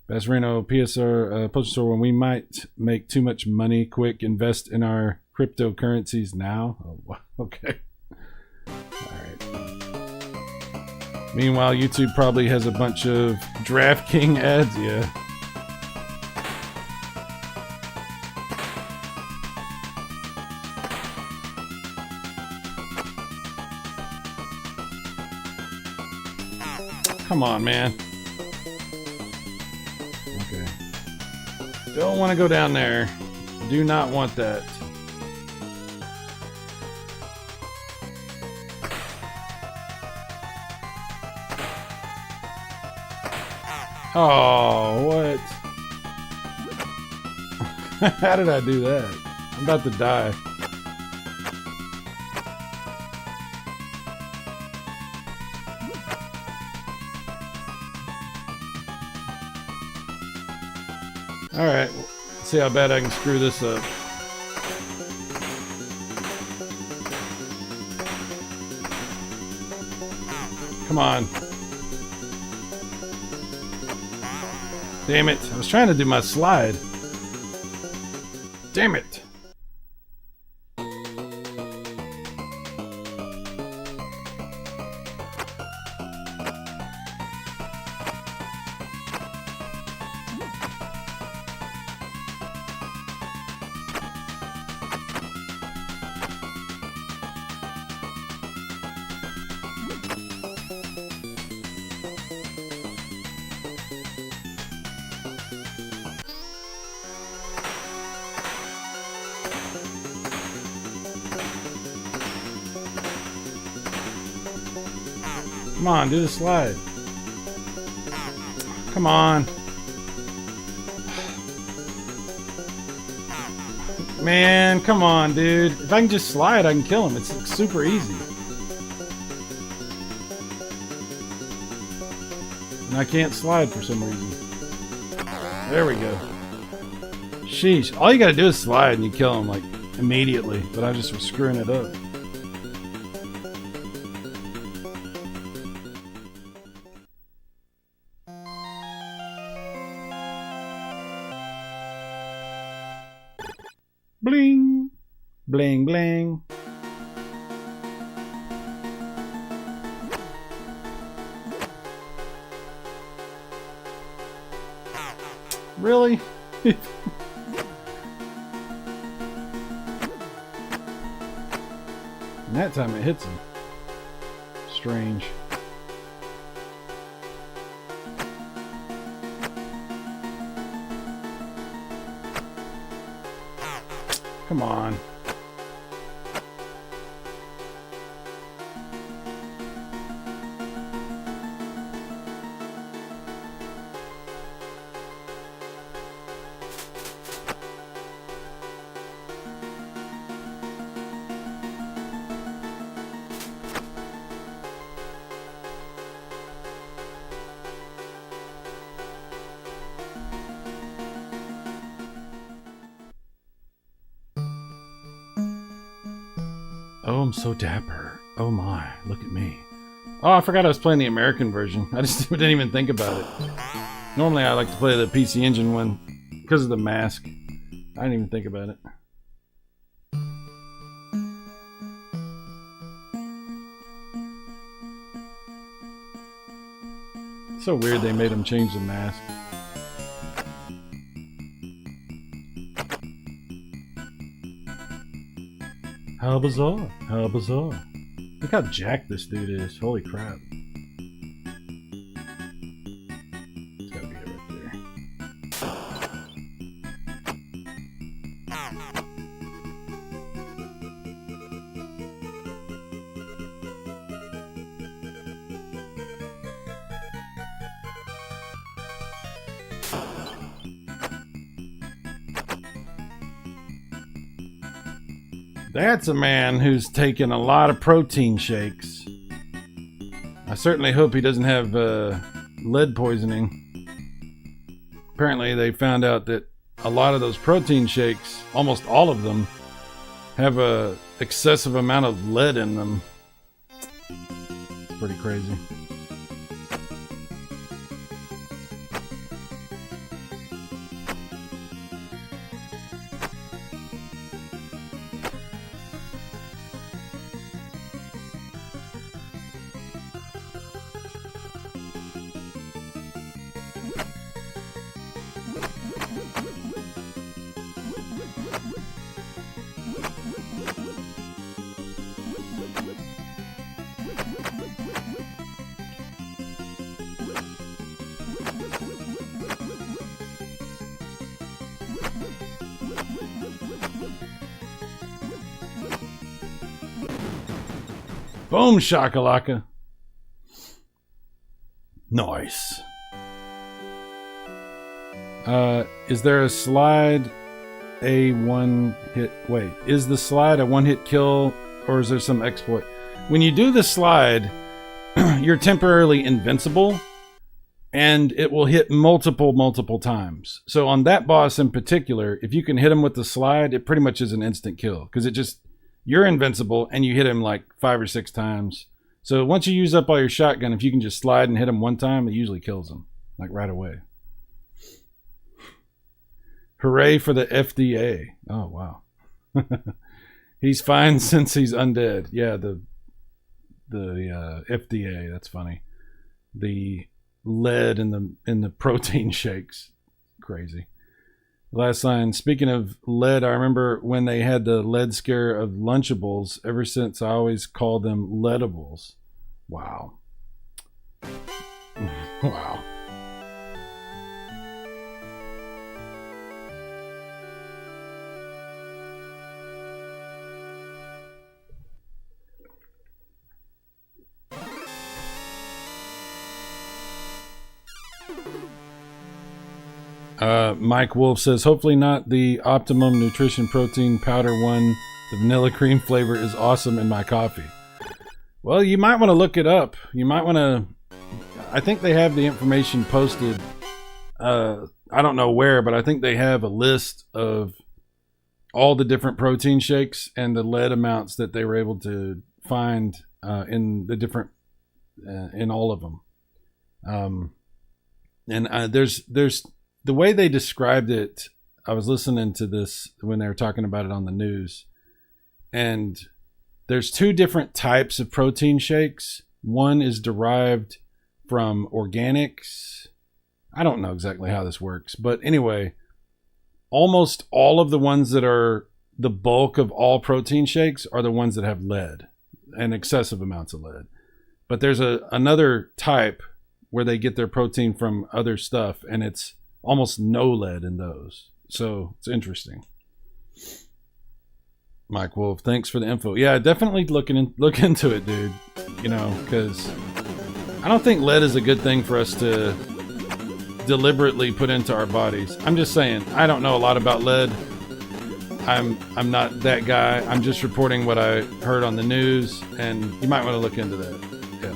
Bassarino, PSR, Potion Sword Run, we might make too much money. Quick, invest in our cryptocurrencies now. Oh, okay. Alright. Meanwhile, YouTube probably has a bunch of DraftKings ads. Yeah. Come on, man. Okay. Don't want to go down there. Do not want that. Oh, what? How did I do that? I'm about to die. Alright, let's see how bad I can screw this up. Come on. Damn it, I was trying to do my slide. Damn it. Come on, do the slide. Come on. Man, come on, dude. If I can just slide, I can kill him. It's super easy. And I can't slide for some reason. There we go. Sheesh. All you gotta do is slide and you kill him, like, immediately. But I just was screwing it up. Bling, bling, bling. Really? And that time it hits him. Strange. Come on. Oh, I'm so dapper. Oh my, look at me. Oh, I forgot I was playing the American version. I just didn't even think about it. Normally I like to play the PC Engine one because of the mask. I didn't even think about it. So weird they made him change the mask. How bizarre. How bizarre. Look how jacked this dude is. Holy crap. It's gotta be it right there. That's a man who's taken a lot of protein shakes. I certainly hope he doesn't have lead poisoning. Apparently they found out that a lot of those protein shakes, almost all of them, have a excessive amount of lead in them. It's pretty crazy. Boom shakalaka. Nice. Is there a slide a one hit? Wait, is the slide a one hit kill or is there some exploit? When you do the slide, you're temporarily invincible and it will hit multiple times. So on that boss in particular, if you can hit him with the slide, it pretty much is an instant kill because it just, you're invincible and you hit him like 5 or 6 times. So once you use up all your shotgun, if you can just slide and hit him one time, it usually kills him like right away. Hooray for the FDA. Oh, wow. He's fine since he's undead. Yeah, the FDA, that's funny. The lead in the protein shakes. Crazy. Last line, speaking of lead, I remember when they had the lead scare of Lunchables. Ever since, I always called them Leadables. Wow. Wow. Mike Wolf says, hopefully not the Optimum Nutrition Protein Powder one. The vanilla cream flavor is awesome in my coffee. Well, you might want to look it up. You might want to... I think they have the information posted. I don't know where, but I think they have a list of all the different protein shakes and the lead amounts that they were able to find in the different... in all of them. And there's the way they described it, I was listening to this when they were talking about it on the news, and there's 2 different types of protein shakes. One is derived from organics. I don't know exactly how this works, but anyway, almost all of the ones that are the bulk of all protein shakes are the ones that have lead and excessive amounts of lead. But there's another type where they get their protein from other stuff, and it's almost no lead in those. So it's interesting. Mike Wolf, thanks for the info. Yeah, definitely look into it, dude. You know, because I don't think lead is a good thing for us to deliberately put into our bodies. I'm just saying, I don't know a lot about lead. I'm not that guy. I'm just reporting what I heard on the news, and you might want to look into that. Yeah.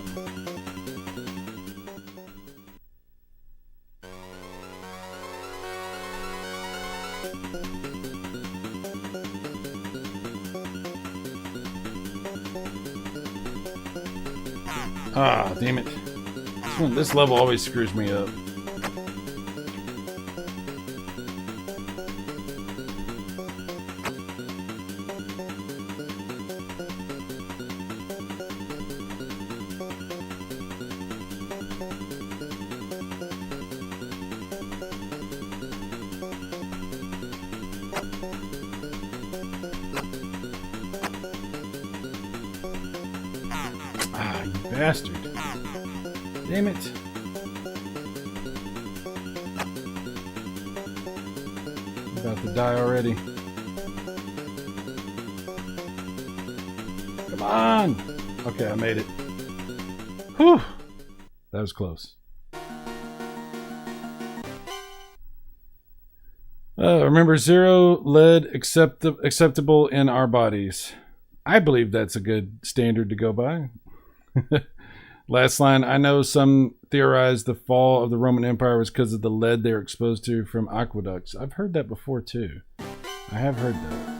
Ah, damn it. This level always screws me up. Ah, you bastard. Damn it. I'm about to die already. Come on! Okay, I made it. Whew! That was close. Remember, 0 lead acceptable in our bodies. I believe that's a good standard to go by. Last line, I know some theorize the fall of the Roman Empire was because of the lead they were exposed to from aqueducts. I've heard that before too. I have heard that.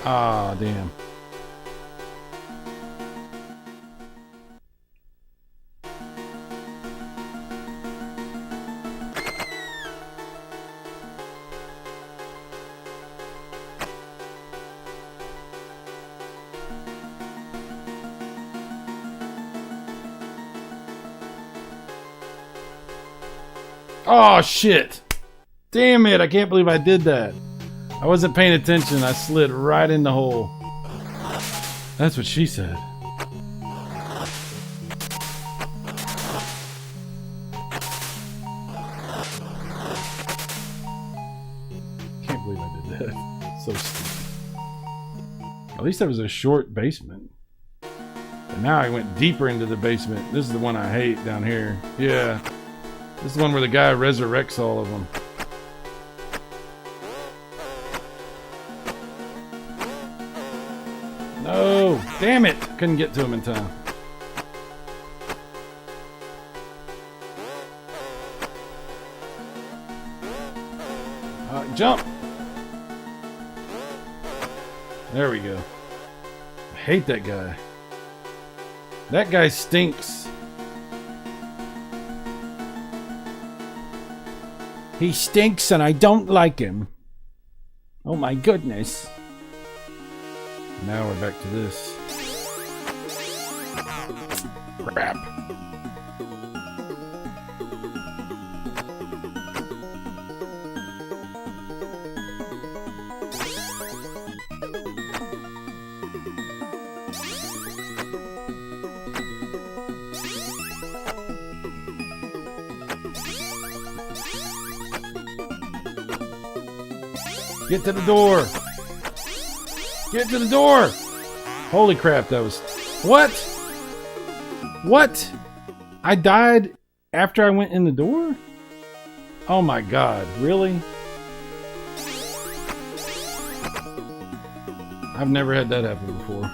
Ah, damn. Oh, shit. Damn it. I can't believe I did that. I wasn't paying attention. I slid right in the hole. That's what she said. Can't believe I did that. So stupid. At least that was a short basement. But now I went deeper into the basement. This is the one I hate down here. Yeah. This is the one where the guy resurrects all of them. No! Damn it! Couldn't get to him in time. Jump! There we go. I hate that guy. That guy stinks. He stinks and I don't like him. Oh my goodness. Now we're back to this. Crap. Get to the door. Get to the door. Holy crap, that was... What? What? I died after I went in the door? Oh my god, really? I've never had that happen before.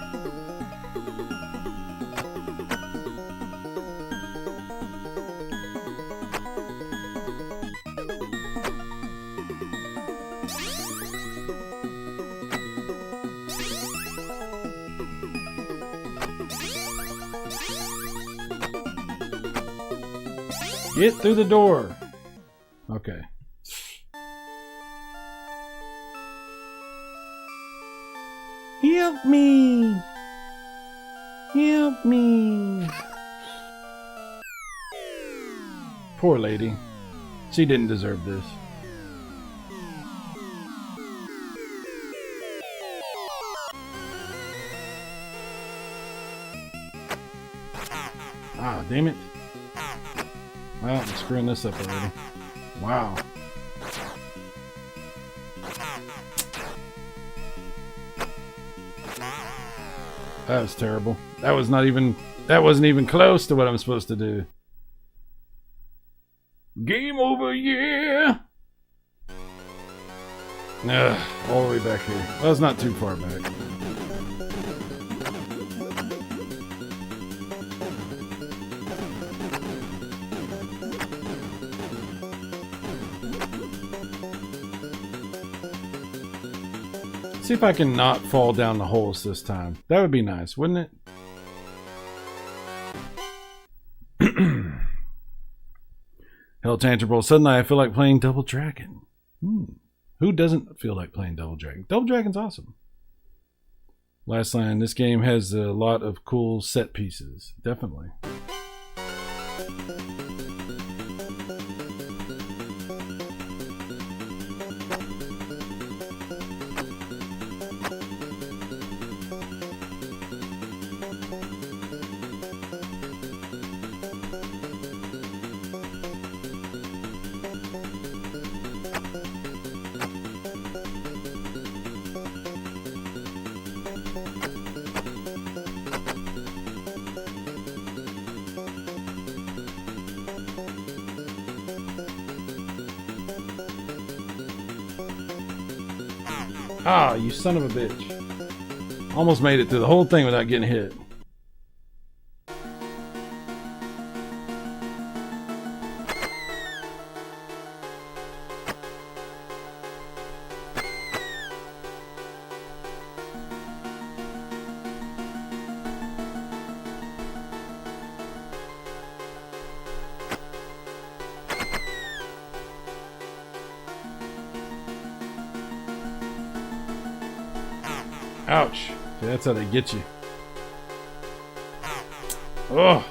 Get through the door. Okay. Help me! Help me! Poor lady. She didn't deserve this. Ah, damn it. Well, I'm screwing this up already. Wow. That was terrible. That wasn't even close to what I'm supposed to do. Game over, yeah! Ugh, all the way back here. Well, it's not too far back. See if I can not fall down the holes this time. That would be nice, wouldn't it? Hell, Tangible. Suddenly I feel like playing Double Dragon. Who doesn't feel like playing Double Dragon? Double Dragon's awesome. Last line. This game has a lot of cool set pieces. Definitely. Ah, you son of a bitch. Almost made it through the whole thing without getting hit. Ouch. See, that's how they get you. Oh.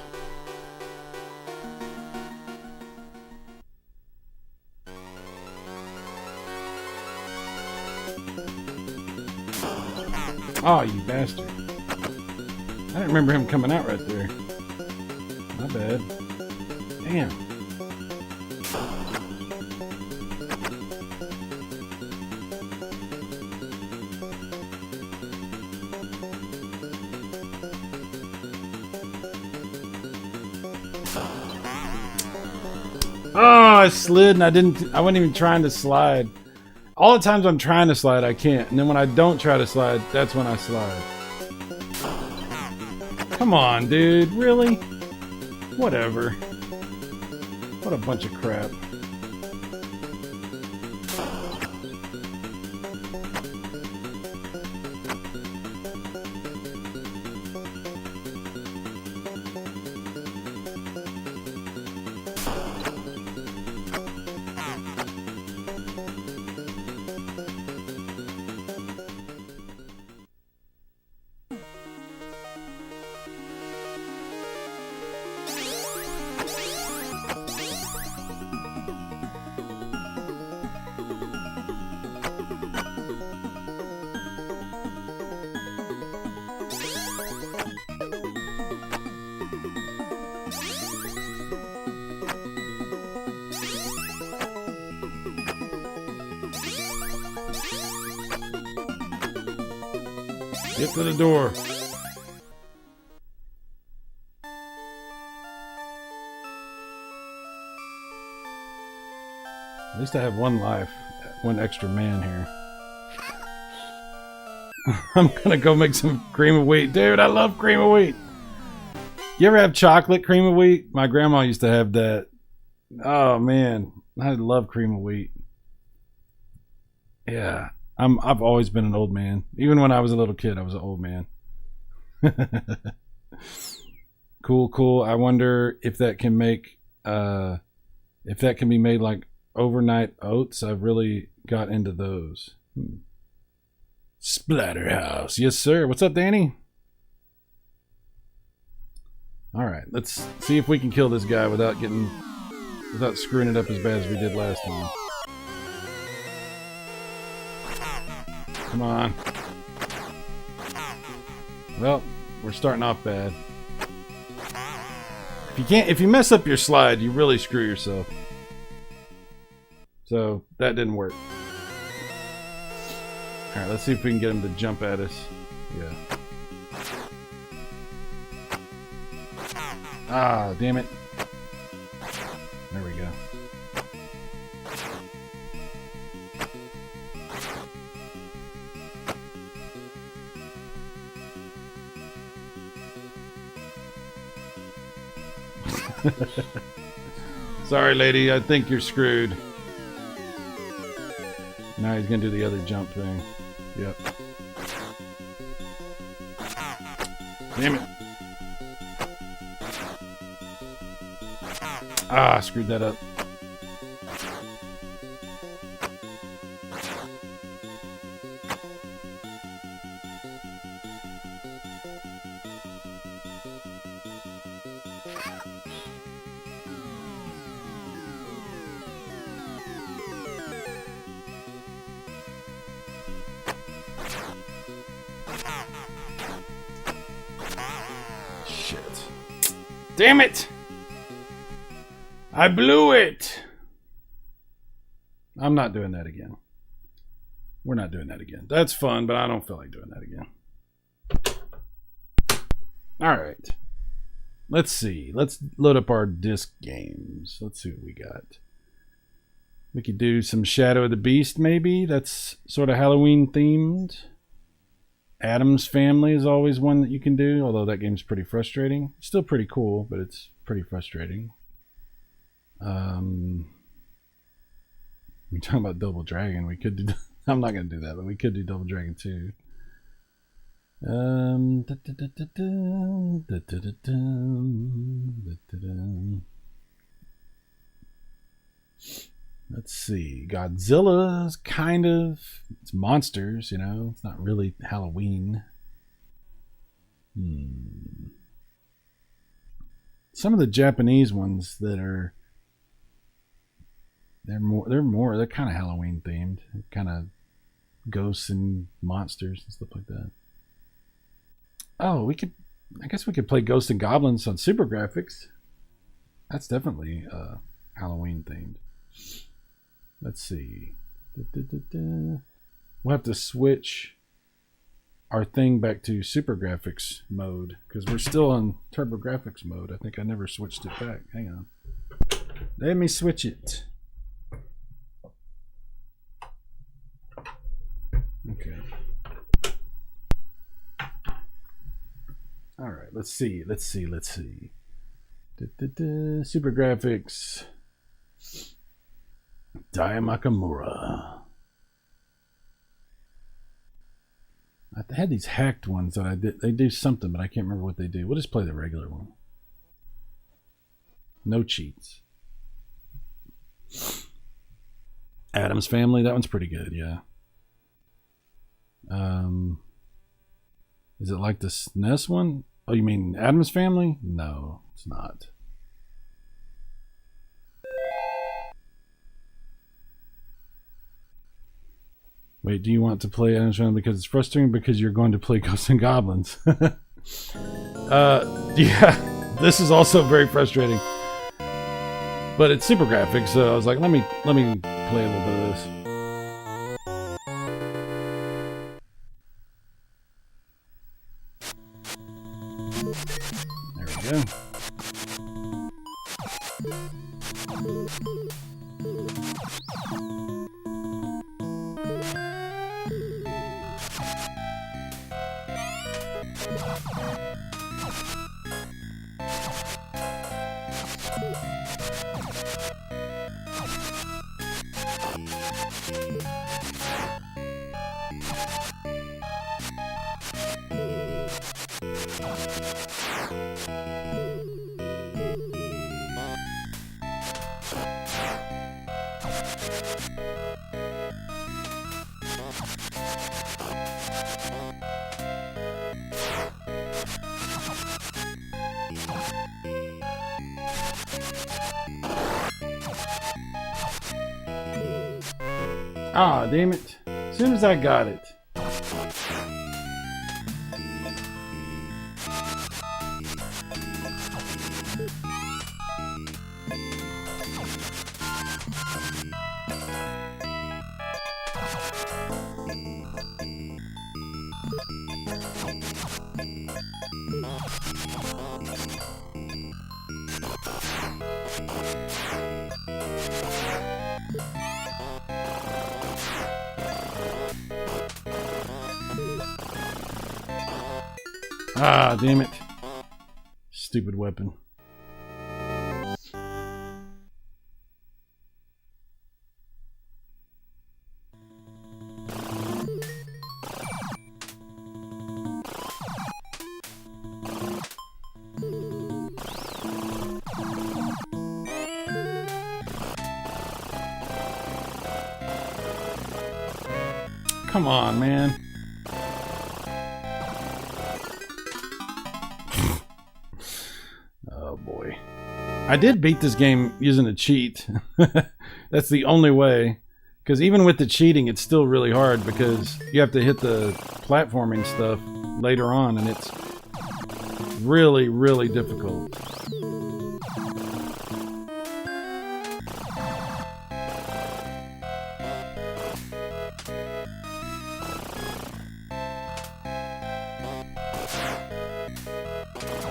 Oh, you bastard. I didn't remember him coming out right there. My bad. Damn. Oh, I slid and I wasn't even trying to slide. All the times I'm trying to slide, I can't. And then when I don't try to slide, that's when I slide. Come on, dude. Really? Whatever. What a bunch of crap. Get to the door. At least I have one life, one extra man here. I'm gonna go make some cream of wheat. Dude, I love cream of wheat. You ever have chocolate cream of wheat? My grandma used to have that. Oh man, I love cream of wheat. Yeah. I've always been an old man. Even when I was a little kid, I was an old man. Cool. I wonder if that can make, if that can be made like overnight oats. I've really got into those. Splatterhouse. Yes, sir. What's up, Danny? All right, let's see if we can kill this guy without screwing it up as bad as we did last time. Come on. Well, we're starting off bad. If you mess up your slide, you really screw yourself. So that didn't work. All right, let's see if we can get him to jump at us. Yeah. Ah, damn it. There we go. Sorry, lady. I think you're screwed. Now he's gonna do the other jump thing. Yep. Damn it. Ah, I screwed that up. Shit. Damn it! I blew it! I'm not doing that again. We're not doing that again. That's fun, but I don't feel like doing that again. Alright. Let's see. Let's load up our disc games. Let's see what we got. We could do some Shadow of the Beast, maybe. That's sort of Halloween themed. Adam's Family is always one that you can do, although that game's pretty frustrating. It's still pretty cool, but it's pretty frustrating. We're talking about Double Dragon. We could do. I'm not going to do that, but we could do Double Dragon 2. Let's see. Godzilla's kind of. It's monsters, you know. It's not really Halloween. Some of the Japanese ones that are. They're kind of Halloween themed, kind of ghosts and monsters and stuff like that. Oh, I guess we could play Ghosts and Goblins on Super Graphics. That's definitely Halloween themed. Let's see. We'll have to switch our thing back to Super Graphics mode because we're still on Turbo Graphics mode. I think I never switched it back. Hang on. Let me switch it. Okay. All right. Let's see. Super Graphics. Dai Makamura. I had these hacked ones that I did. They do something, but I can't remember what they do. We'll just play the regular one. No cheats. Adam's Family. That one's pretty good. Yeah. Is it like the SNES one? Oh, you mean Adam's Family? No, it's not. Wait, do you want to play Adam's Family because it's frustrating because you're going to play Ghosts and Goblins? Yeah, this is also very frustrating. But it's Super Graphics, so I was like, let me play a little bit of this. There we go. Ah, damn it. As soon as I got it. Ah, damn it. Stupid weapon. Come on, man. Oh boy. I did beat this game using a cheat. That's the only way. Because even with the cheating, it's still really hard because you have to hit the platforming stuff later on, and it's really, really difficult.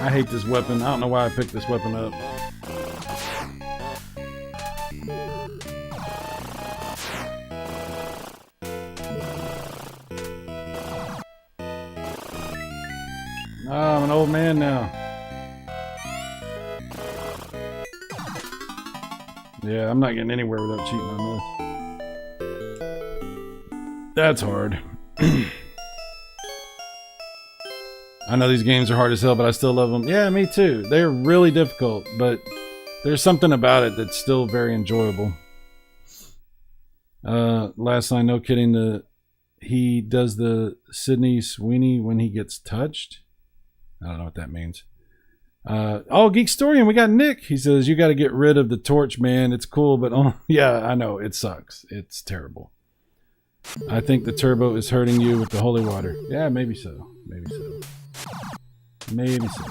I hate this weapon. I don't know why I picked this weapon up. Oh, I'm an old man now. Yeah, I'm not getting anywhere without cheating on this. That's hard. I know these games are hard as hell, but I still love them. Yeah, me too. They're really difficult, but there's something about it that's still very enjoyable. Last line, no kidding, he does the Sydney Sweeney when he gets touched. I don't know what that means. Oh, Geek Storian, we got Nick. He says, you got to get rid of the torch, man. It's cool, but oh, yeah, I know. It sucks. It's terrible. I think the turbo is hurting you with the holy water. Yeah, maybe so. Maybe so. Maybe so.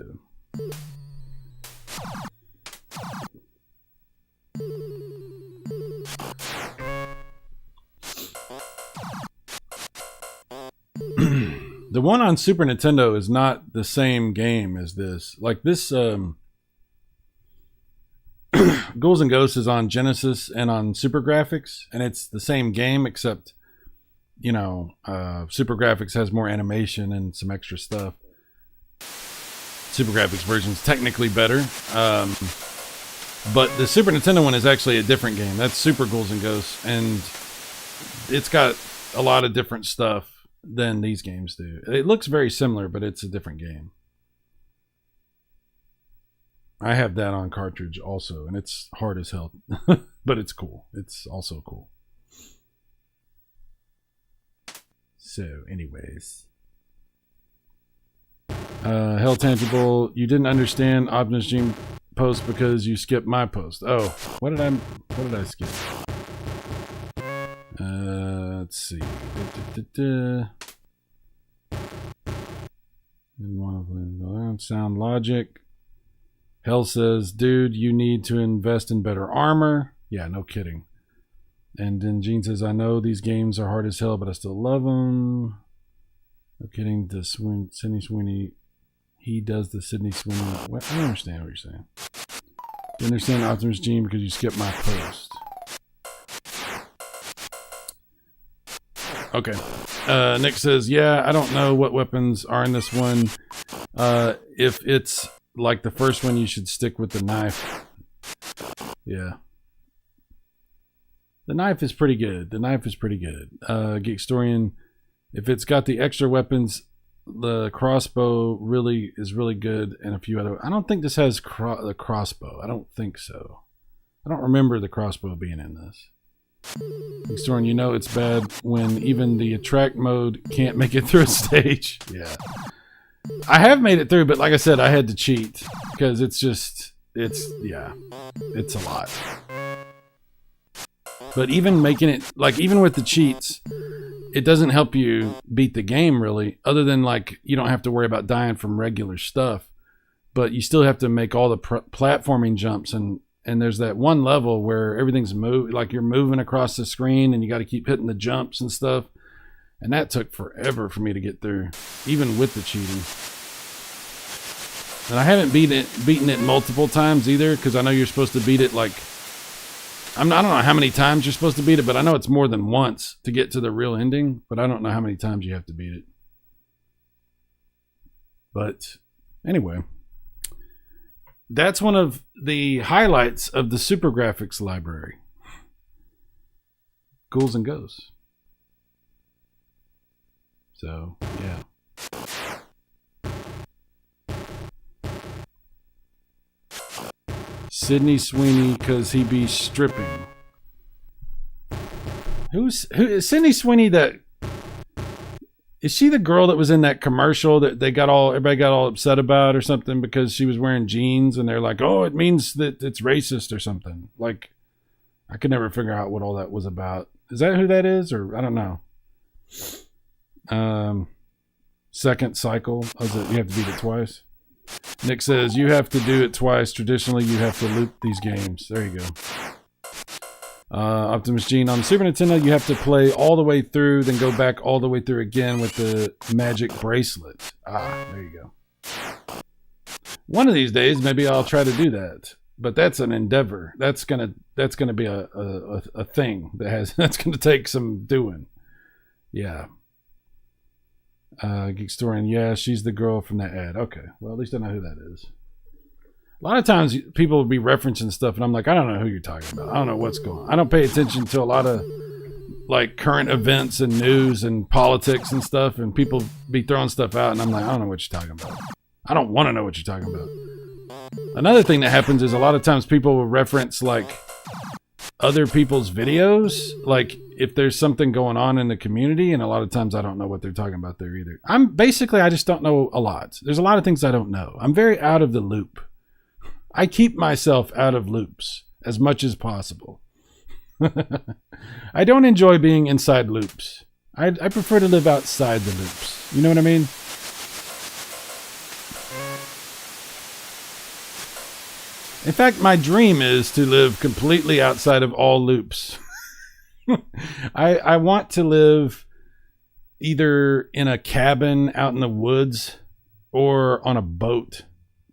The one on Super Nintendo is not the same game as this. Like this, Ghouls and Ghosts is on Genesis and on Super Graphics, and it's the same game except, you know, Super Graphics has more animation and some extra stuff. Super Graphics version is technically better, but the Super Nintendo one is actually a different game. That's Super Ghouls and Ghosts, and it's got a lot of different stuff than these games do. It looks very similar, but it's a different game. I have that on cartridge also, and it's hard as hell, but it's cool. It's also cool. So, anyways. Hell Tangible, you didn't understand Optimus Gene post because you skipped my post. Oh, what did I skip? Let's see. Sound Logic. Hell says, dude, you need to invest in better armor. Yeah, no kidding. And then Gene says, I know these games are hard as hell, but I still love them. No kidding. The Sydney Sweeney. He does the Sydney Sweeney. What? I don't understand what you're saying. You understand Optimus Gene because you skipped my post. Okay. Nick says, yeah, I don't know what weapons are in this one. If it's like the first one, you should stick with the knife. Yeah. The knife is pretty good. The knife is pretty good. Geek Storian, if it's got the extra weapons, the crossbow is really good, and a few other. I don't think this has the crossbow. I don't think so. I don't remember the crossbow being in this. Geek Storian, you know it's bad when even the attract mode can't make it through a stage. Yeah. I have made it through, but like I said, I had to cheat because it's a lot. But even making it, like, even with the cheats, it doesn't help you beat the game really, other than like you don't have to worry about dying from regular stuff, but you still have to make all the platforming jumps, and there's that one level where everything's like you're moving across the screen and you got to keep hitting the jumps and stuff, and that took forever for me to get through, even with the cheating. And I haven't beaten it multiple times either, because I know you're supposed to beat it like I don't know how many times you're supposed to beat it, but I know it's more than once to get to the real ending, but I don't know how many times you have to beat it. But anyway, that's one of the highlights of the Super Graphics library. Ghouls and Ghosts. So, yeah. Sydney Sweeney, because he be stripping. Who is Sydney Sweeney? That is she the girl that was in that commercial that everybody got all upset about or something because she was wearing jeans and they're like, oh, it means that it's racist or something. Like, I could never figure out what all that was about. Is that who that is? Or I don't know. Second cycle. You have to beat it twice. Nick says, you have to do it twice. Traditionally, you have to loop these games. There you go. Optimus Gene, on Super Nintendo, you have to play all the way through, then go back all the way through again with the magic bracelet. There you go. One of these days, maybe I'll try to do that. But that's an endeavor. That's gonna be a thing that's gonna take some doing. Yeah. Geekstorian, yeah, she's the girl from that ad. Okay, well, at least I know who that is. A lot of times people will be referencing stuff and I'm like, I don't know who you're talking about. I don't know what's going on. I don't pay attention to a lot of like current events and news and politics and stuff, and people be throwing stuff out and I'm like, I don't know what you're talking about. I don't want to know what you're talking about. Another thing that happens is a lot of times people will reference like other people's videos, like if there's something going on in the community, and a lot of times I don't know what they're talking about there either. I just don't know a lot. There's a lot of things I don't know. I'm very out of the loop. I keep myself out of loops as much as possible. I don't enjoy being inside loops. I prefer to live outside the loops. You know what I mean? In fact, my dream is to live completely outside of all loops. I want to live either in a cabin out in the woods or on a boat.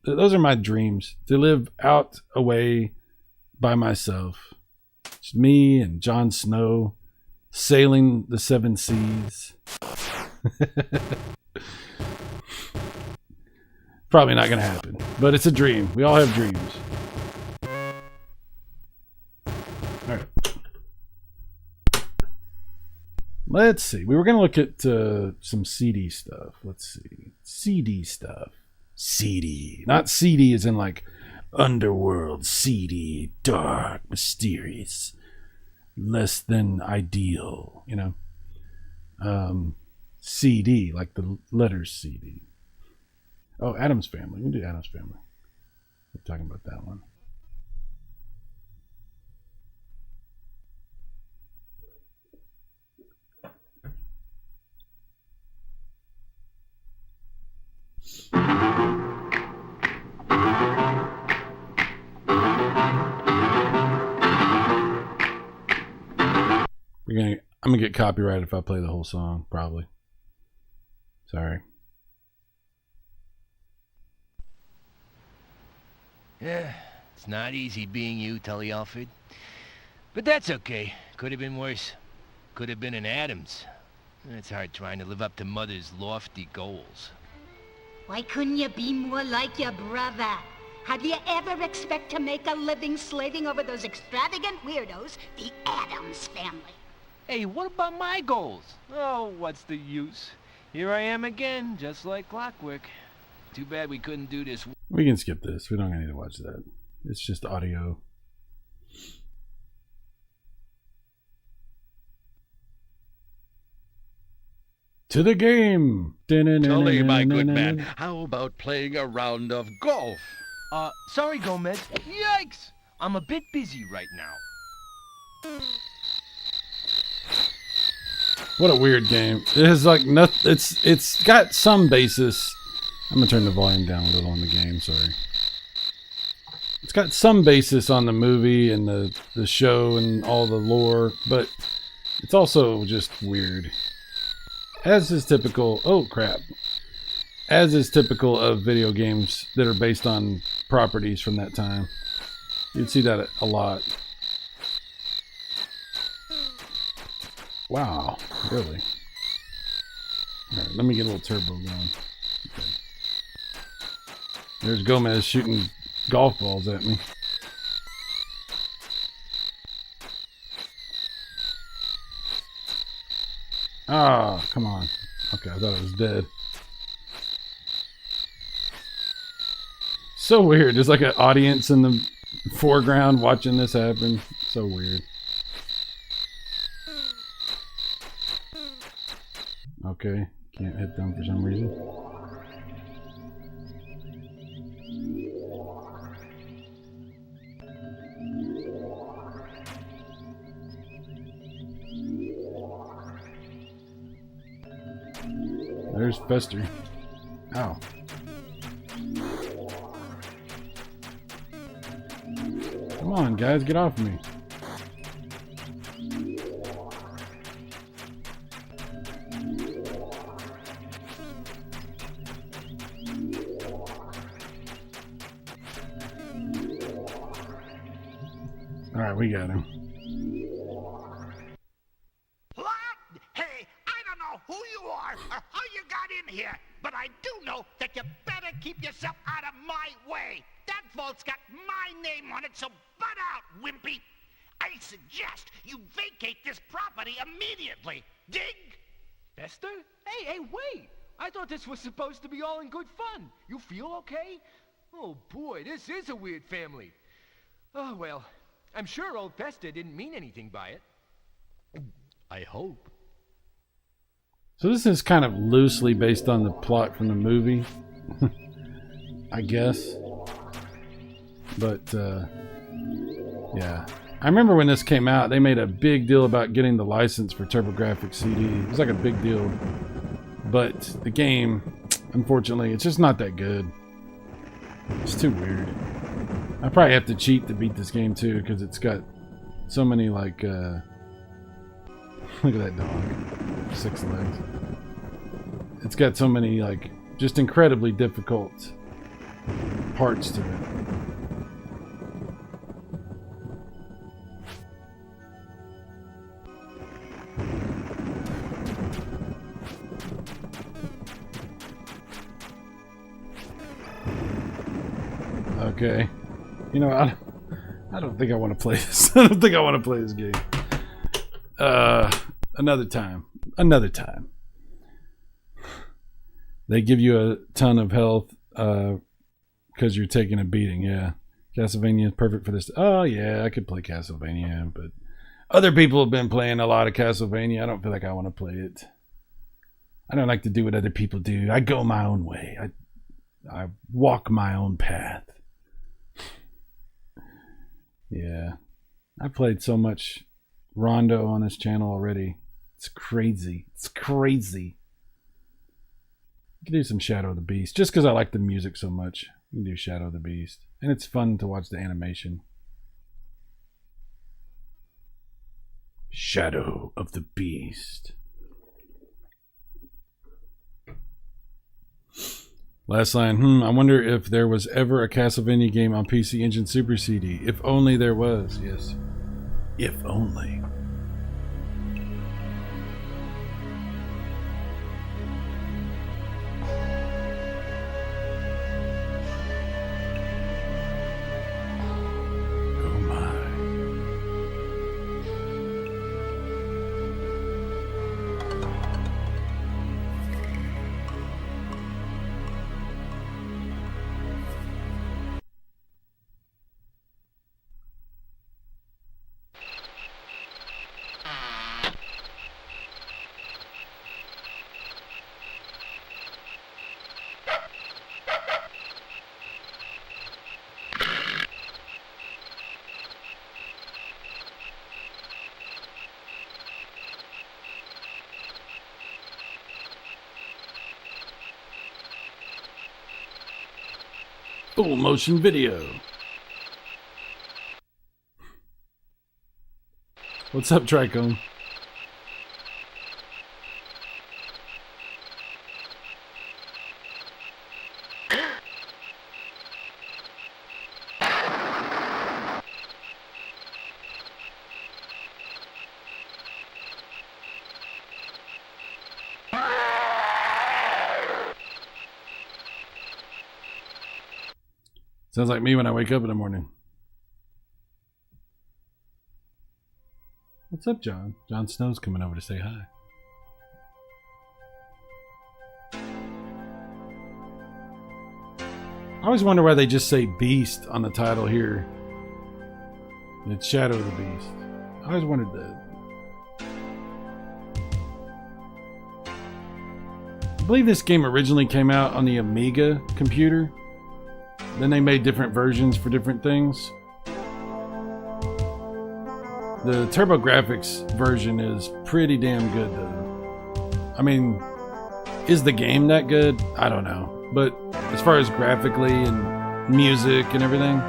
Those are my dreams, to live out away by myself. It's me and Jon Snow sailing the seven seas. Probably not going to happen, but it's a dream. We all have dreams. All right. Let's see. We were going to look at some CD stuff. Let's see. CD stuff. Seedy. Not seedy as in like underworld. Seedy, dark, mysterious, less than ideal, you know. CD, like the letters CD. Oh, Addams Family. We can do Addams Family. We're talking about that one. I'm gonna get copyrighted if I play the whole song, probably. Sorry. Yeah, it's not easy being you, Tully Alfred. But that's okay. Could have been worse. Could have been an Addams. It's hard trying to live up to Mother's lofty goals. Why couldn't you be more like your brother? How do you ever expect to make a living slaving over those extravagant weirdos, the Addams family? Hey, what about my goals? Oh, what's the use? Here I am again, just like clockwork. Too bad we couldn't do this. We can skip this. We don't need to watch that. It's just audio. To the game. Tully, my good man, how about playing a round of golf? Sorry, Gomez. Yikes! I'm a bit busy right now. What a weird game. It has like nothing. It's got some basis. I'm gonna turn the volume down a little on the game. Sorry. It's got some basis on the movie and the show and all the lore, but it's also just weird. As is typical. Oh crap. As is typical of video games that are based on properties from that time. You'd see that a lot. Wow, really? Alright, let me get a little turbo going. Okay. There's Gomez shooting golf balls at me. Ah, oh, come on. Okay, I thought it was dead. So weird. There's like an audience in the foreground watching this happen. So weird. Okay, can't hit them for some reason. There's Fester. Ow. Come on, guys, get off me. Alright, we got him. What? Hey, I don't know who you are or how you got in here, but I do know that you better keep yourself out of my way. That vault's got my name on it, so butt out, wimpy. I suggest you vacate this property immediately. Dig? Esther? Hey, wait! I thought this was supposed to be all in good fun. You feel okay? Oh boy, this is a weird family. Oh well, I'm sure old Pester didn't mean anything by it. I hope. So this is kind of loosely based on the plot from the movie, I guess. But, yeah. I remember when this came out, they made a big deal about getting the license for TurboGrafx CD. It was like a big deal. But the game, unfortunately, it's just not that good. It's too weird. I probably have to cheat to beat this game too, because it's got so many like, look at that dog, 6 legs. It's got so many like, just incredibly difficult parts to it. Okay. You know, I don't think I want to play this. I don't think I want to play this game. Another time. Another time. They give you a ton of health because you're taking a beating. Yeah. Castlevania is perfect for this. Oh, yeah, I could play Castlevania, but other people have been playing a lot of Castlevania. I don't feel like I want to play it. I don't like to do what other people do. I go my own way. I walk my own path. Yeah. I played so much Rondo on this channel already. It's crazy. It's crazy. You can do some Shadow of the Beast. Just because I like the music so much. You can do Shadow of the Beast. And it's fun to watch the animation. Shadow of the Beast. Last line. I wonder if there was ever a Castlevania game on PC Engine Super CD. If only there was. Yes. If only. Oh my. Full motion video. What's up, Tricone? Sounds like me when I wake up in the morning. What's up, John? Jon Snow's coming over to say hi. I always wonder why they just say Beast on the title here. It's Shadow of the Beast. I always wondered that. I believe this game originally came out on the Amiga computer. Then they made different versions for different things. The TurboGrafx version is pretty damn good, though. I mean, is the game that good? I don't know. But as far as graphically and music and everything,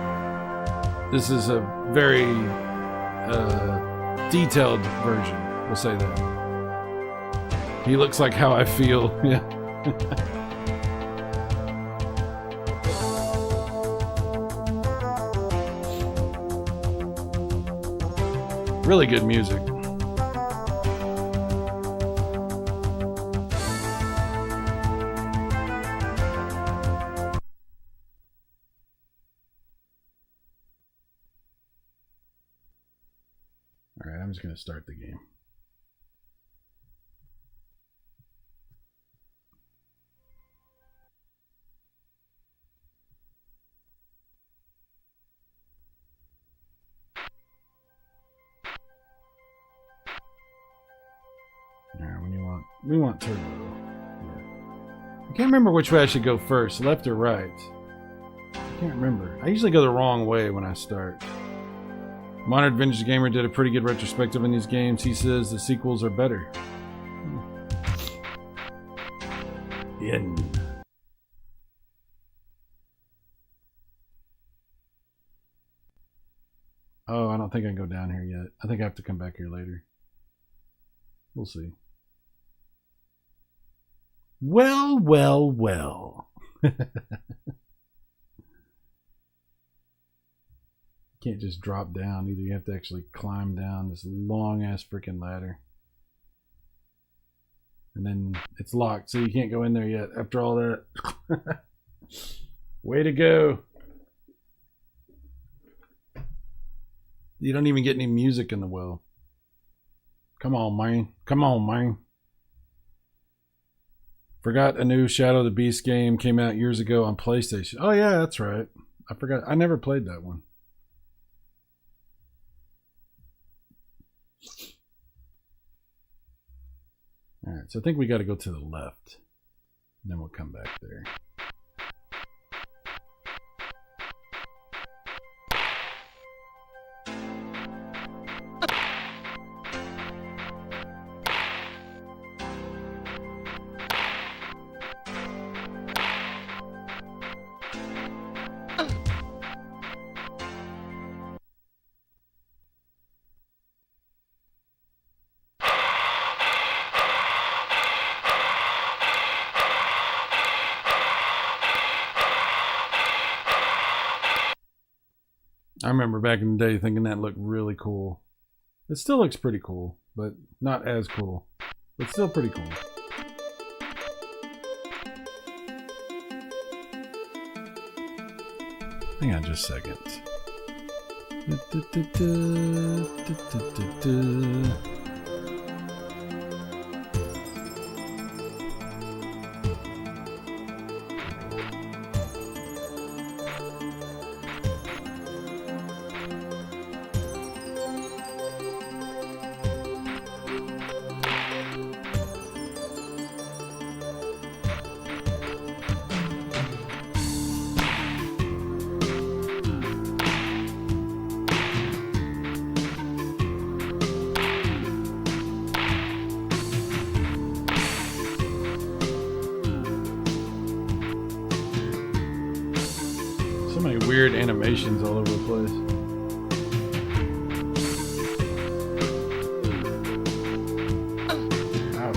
this is a very detailed version. We'll say that. He looks like how I feel. Yeah. Really good music. Alright, I'm just going to start the game. We want turbo. Yeah. I can't remember which way I should go first, left or right. I can't remember. I usually go the wrong way when I start. Modern Vintage Gamer did a pretty good retrospective in these games. He says the sequels are better. In. Oh, I don't think I can go down here yet. I think I have to come back here later. We'll see. Well, well, well. Can't just drop down either. You have to actually climb down this long ass freaking ladder. And then it's locked, so you can't go in there yet after all that. Way to go. You don't even get any music in the well. Come on, man. Come on, man. Forgot a new Shadow of the Beast game came out years ago on PlayStation. Oh, yeah, that's right. I forgot. I never played that one. All right, so I think we got to go to the left. And then we'll come back there. I remember back in the day thinking that looked really cool. It still looks pretty cool, but not as cool. But still pretty cool. Hang on just a second. weird animations all over the place. Ouch.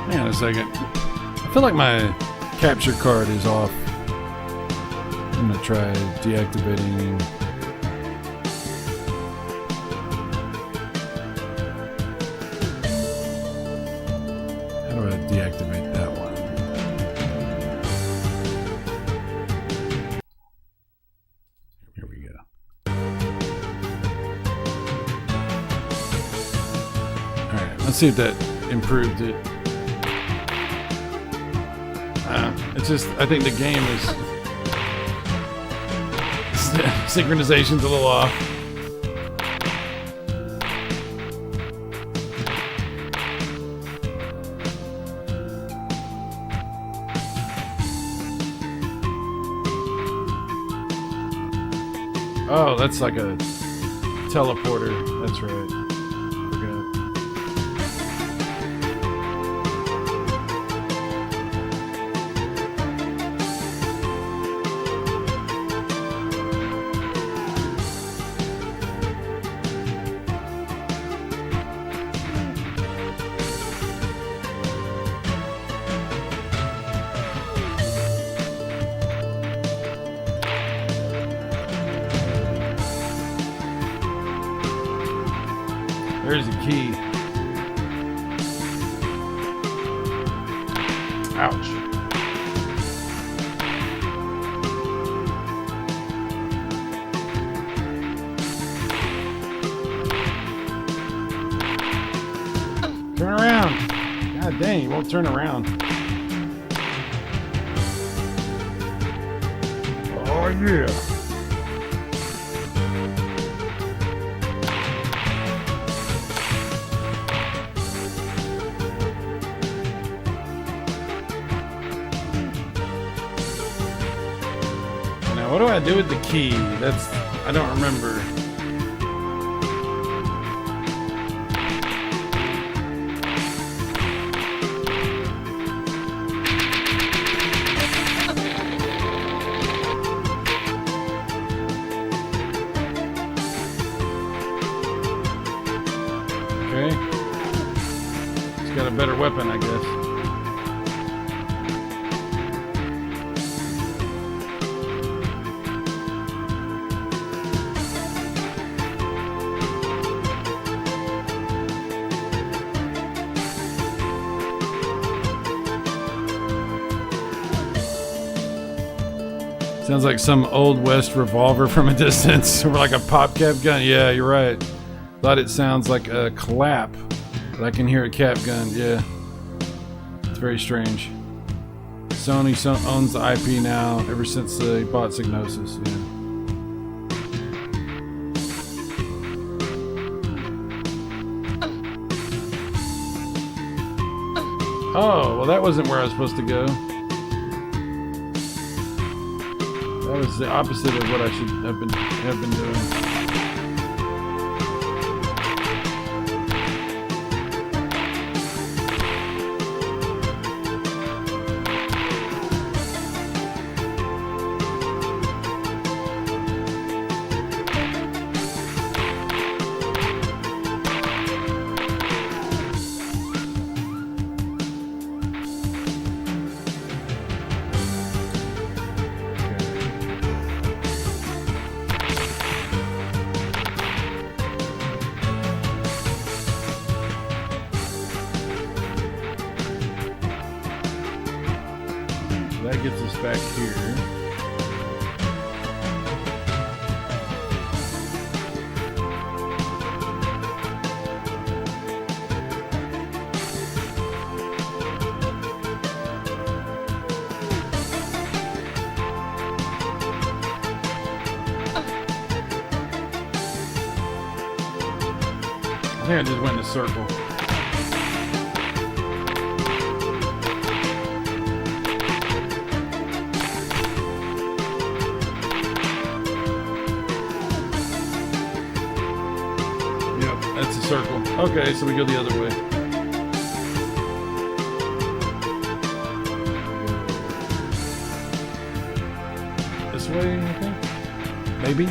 Hang on a second. I feel like my capture card is off. I'm gonna try deactivating. How do I deactivate that one? Here we go. Alright, let's see if that improved it. It's just, I think the game is synchronization's a little off. Oh, that's like a teleporter. That's right. Forgot. There's a key. Ouch. Turn around. God dang, you won't turn around. Oh yeah. What do I do with the key? That's, I don't remember. Okay. It's got a better weapon, I guess. Sounds like some old west revolver from a distance, or like a pop cap gun. Yeah, you're right. Thought it sounds like a clap, but I can hear a cap gun. Yeah, it's very strange. Sony owns the IP now, ever since they bought Psygnosis. Yeah. Oh, well, that wasn't where I was supposed to go. That was the opposite of what I should have been doing. That gets us back here. I think I just went in a circle. circle. Okay, so we go the other way. This way, I think? Maybe?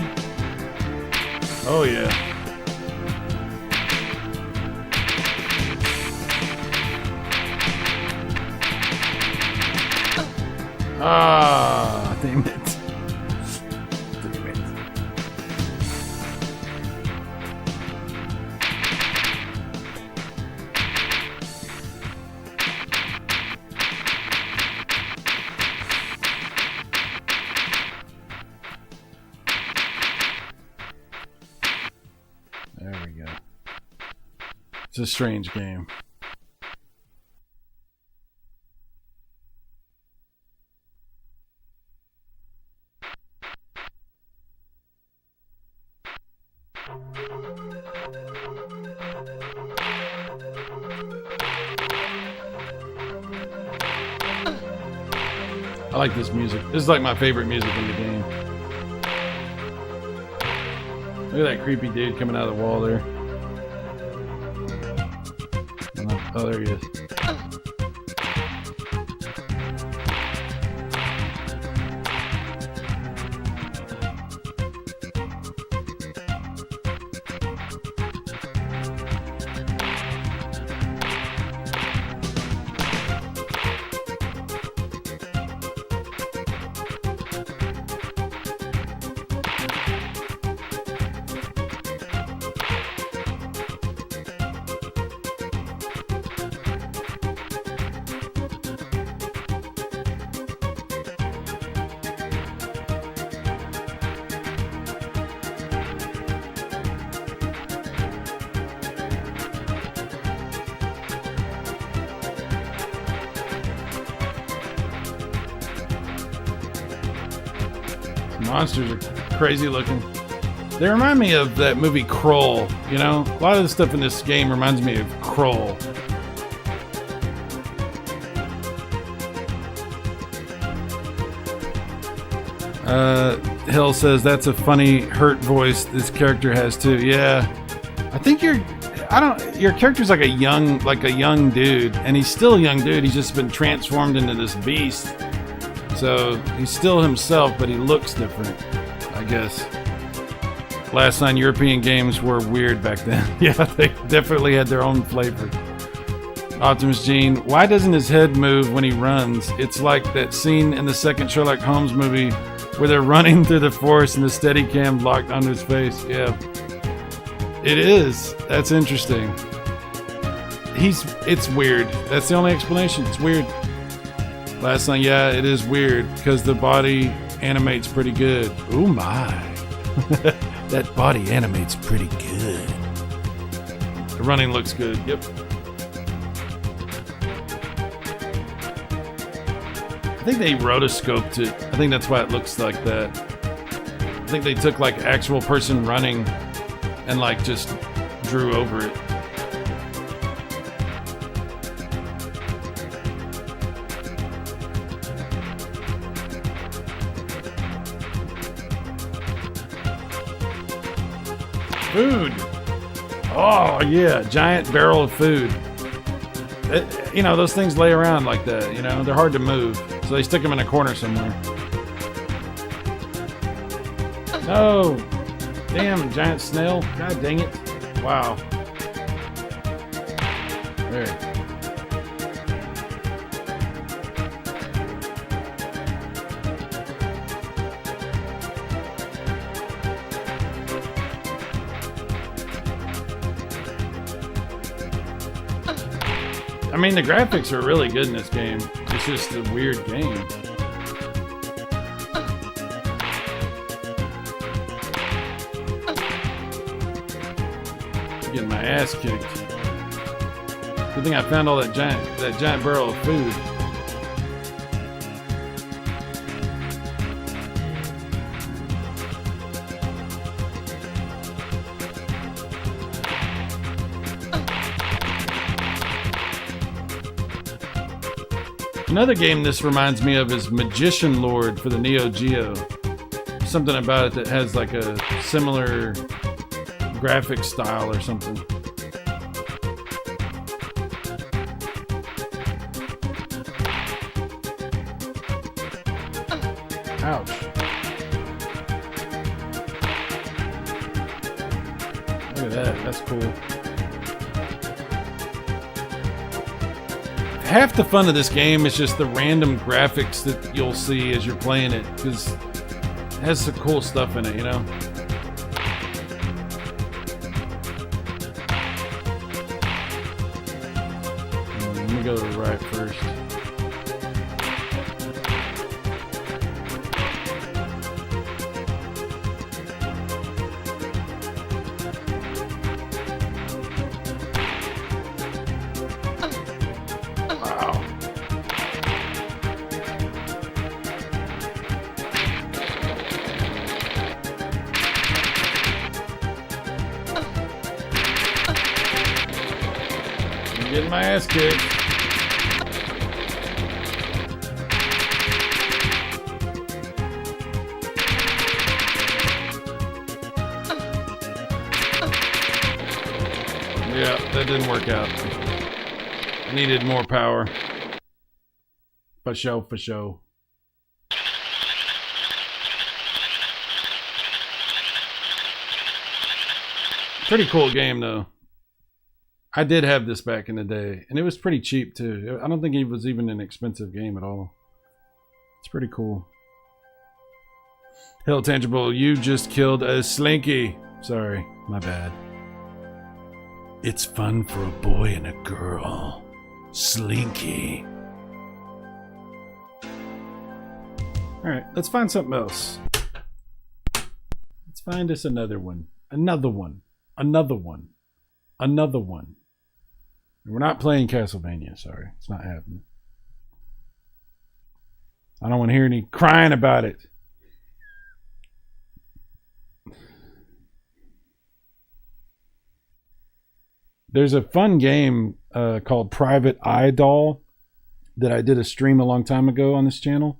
Oh, yeah. Ah, damn it. Damn it. There we go. It's a strange game. I like this music. This is like my favorite music in the game. Look at that creepy dude coming out of the wall there. Oh, there he is. Monsters are crazy looking. They remind me of that movie Kroll, you know? A lot of the stuff in this game reminds me of Kroll. Hill says that's a funny hurt voice this character has too. Yeah. I think your character's like a young dude, and he's still a young dude. He's just been transformed into this beast. So he's still himself, but he looks different, I guess. Last non-European games were weird back then. Yeah, they definitely had their own flavor. Optimus Gene, why doesn't his head move when he runs? It's like that scene in the second Sherlock Holmes movie where they're running through the forest and the Steadicam locked onto his face. Yeah, it is. That's interesting. It's weird. That's the only explanation. It's weird. Last night, yeah, it is weird because the body animates pretty good. Oh my. That body animates pretty good. The running looks good. Yep. I think they rotoscoped it. I think that's why it looks like that. I think they took like actual person running and like just drew over it. Food. Oh yeah, giant barrel of food. You know, those things lay around like that, you know, they're hard to move. So they stick them in a corner somewhere. No. Damn, giant snail. God dang it. Wow. There. I mean, the graphics are really good in this game. It's just a weird game. Getting my ass kicked. Good thing I found all that giant barrel of food. Another game this reminds me of is Magician Lord for the Neo Geo. Something about it that has like a similar graphic style or something. Ouch. Look at that. That's cool. Half the fun of this game is just the random graphics that you'll see as you're playing it, because it has some cool stuff in it, you know? Let me go to the right first. Getting my ass kicked. Yeah, that didn't work out. I needed more power. For show, for show. Pretty cool game though. I did have this back in the day, and it was pretty cheap too. I don't think it was even an expensive game at all. It's pretty cool. Hell, Tangible, you just killed a slinky. Sorry, my bad. It's fun for a boy and a girl. Slinky. Alright, let's find something else. Let's find us another one. Another one. Another one. Another one. We're not playing Castlevania, sorry. It's not happening. I don't want to hear any crying about it. There's a fun game called Private Eye Doll that I did a stream a long time ago on this channel.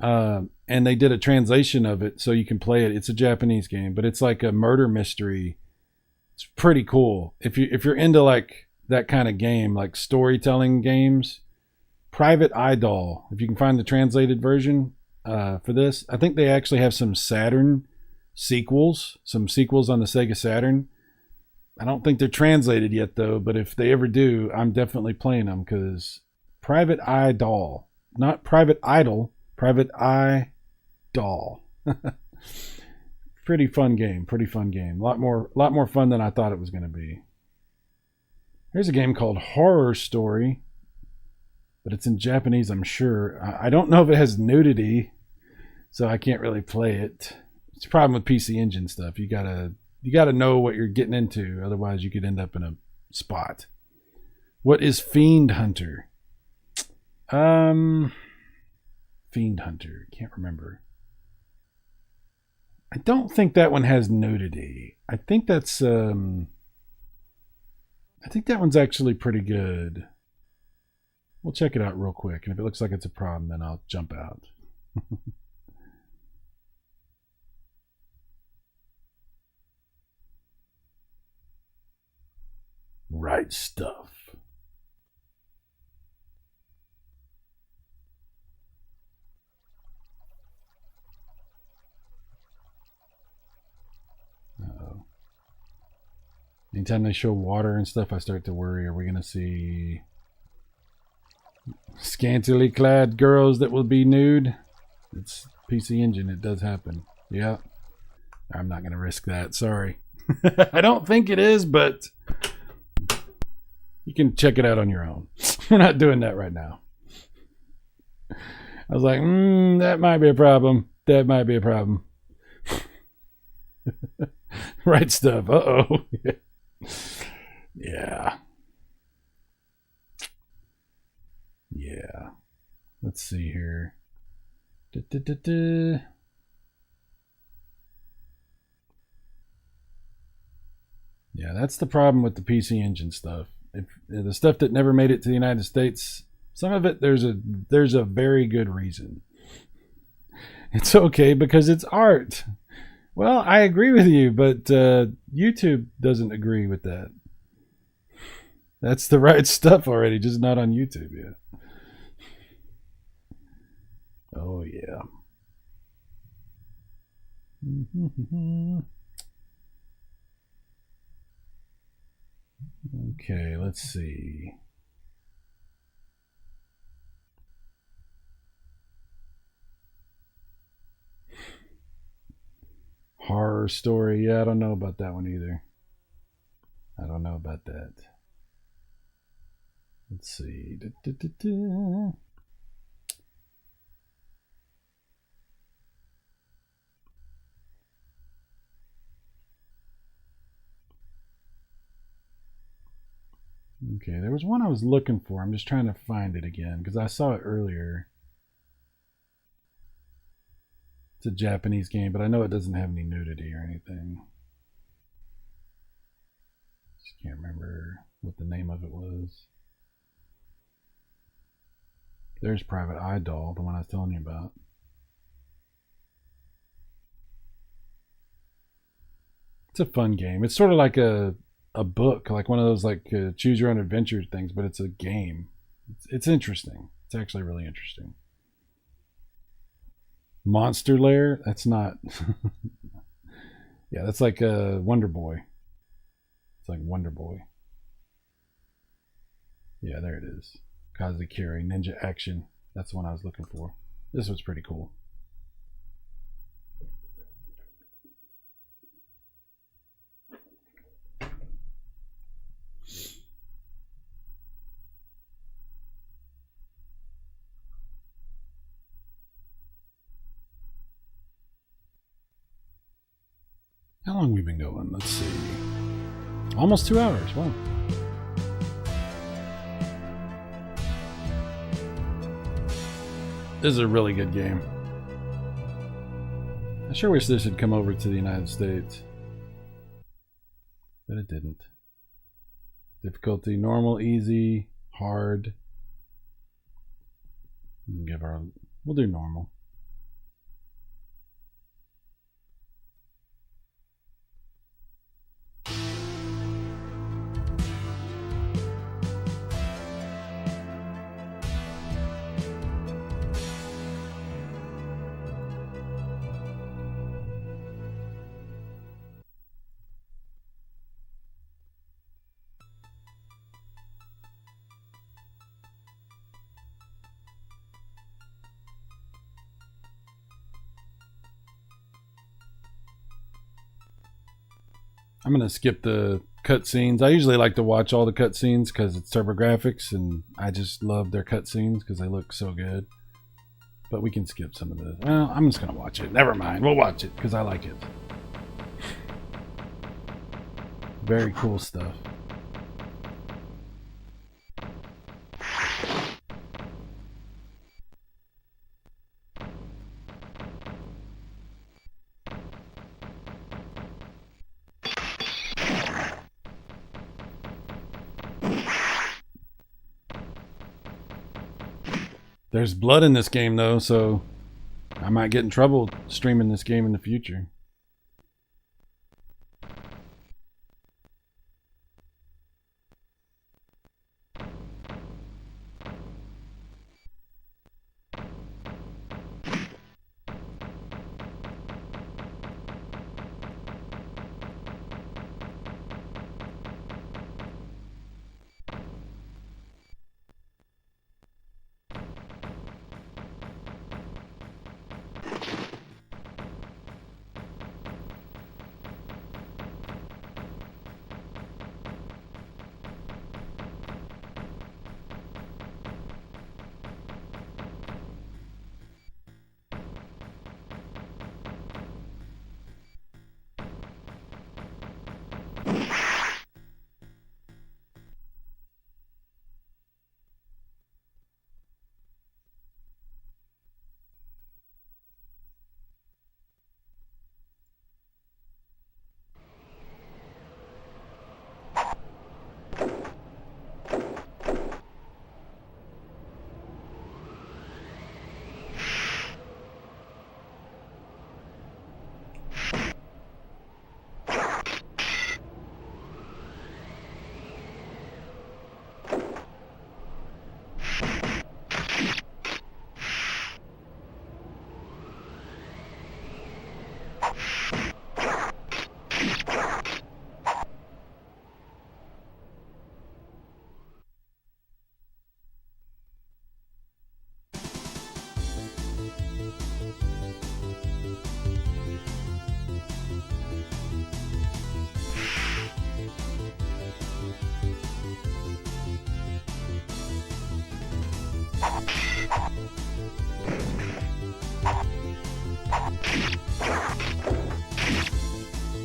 And they did a translation of it so you can play it. It's a Japanese game, but it's like a murder mystery. It's pretty cool. If you're into like that kind of game, like storytelling games, Private Eye Doll, if you can find the translated version for this. I think they actually have some Saturn sequels, some sequels on the Sega Saturn. I don't think they're translated yet though, but if they ever do, I'm definitely playing them, because Private Eye Doll, not Private Idol, Private Eye Doll. Pretty fun game. Pretty fun game. A lot more fun than I thought it was going to be. Here's a game called Horror Story, but it's in Japanese, I'm sure. I don't know if it has nudity, so I can't really play it. It's a problem with PC Engine stuff. You gotta know what you're getting into, otherwise you could end up in a spot. What is Fiend Hunter? Fiend Hunter. Can't remember. I don't think that one has nudity. I think that's I think that one's actually pretty good. We'll check it out real quick, and if it looks like it's a problem, then I'll jump out. Right Stuff. Uh-oh. Anytime they show water and stuff, I start to worry. Are we going to see scantily clad girls that will be nude? It's PC Engine. It does happen. Yeah. I'm not going to risk that. Sorry. I don't think it is, but you can check it out on your own. We're not doing that right now. I was like, that might be a problem. That might be a problem. Right Stuff. Uh-oh. Yeah. Yeah. Let's see here. Yeah, that's the problem with the PC Engine stuff. If the stuff that never made it to the United States, some of it there's a very good reason. It's okay because it's art. Well, I agree with you, but YouTube doesn't agree with that. That's the right stuff already, just not on YouTube yet. Oh yeah. Okay, let's see. Horror story. Yeah, I don't know about that one either. I don't know about that. Let's see. Okay, there was one I was looking for. I'm just trying to find it again because I saw it earlier. It's a Japanese game, but I know it doesn't have any nudity or anything. Just can't remember what the name of it was. There's Private Eye Doll, the one I was telling you about. It's a fun game. It's sort of like a book, like one of those like choose your own adventure things, but it's a game. It's interesting. It's actually really interesting. Monster Lair? That's not. Yeah, that's like a Wonder Boy. It's like Wonder Boy. Yeah, there it is. Kazakiri Ninja Action. That's the one I was looking for. This was pretty cool. How long have we been going? Let's see. Almost 2 hours. Wow. This is a really good game. I sure wish this had come over to the United States. But it didn't. Difficulty, normal, easy, hard. We'll do normal. I'm going to skip the cutscenes. I usually like to watch all the cutscenes because it's TurboGrafx, and I just love their cutscenes because they look so good. But we can skip some of this. Well, I'm just going to watch it. Never mind. We'll watch it because I like it. Very cool stuff. There's blood in this game, though, so I might get in trouble streaming this game in the future.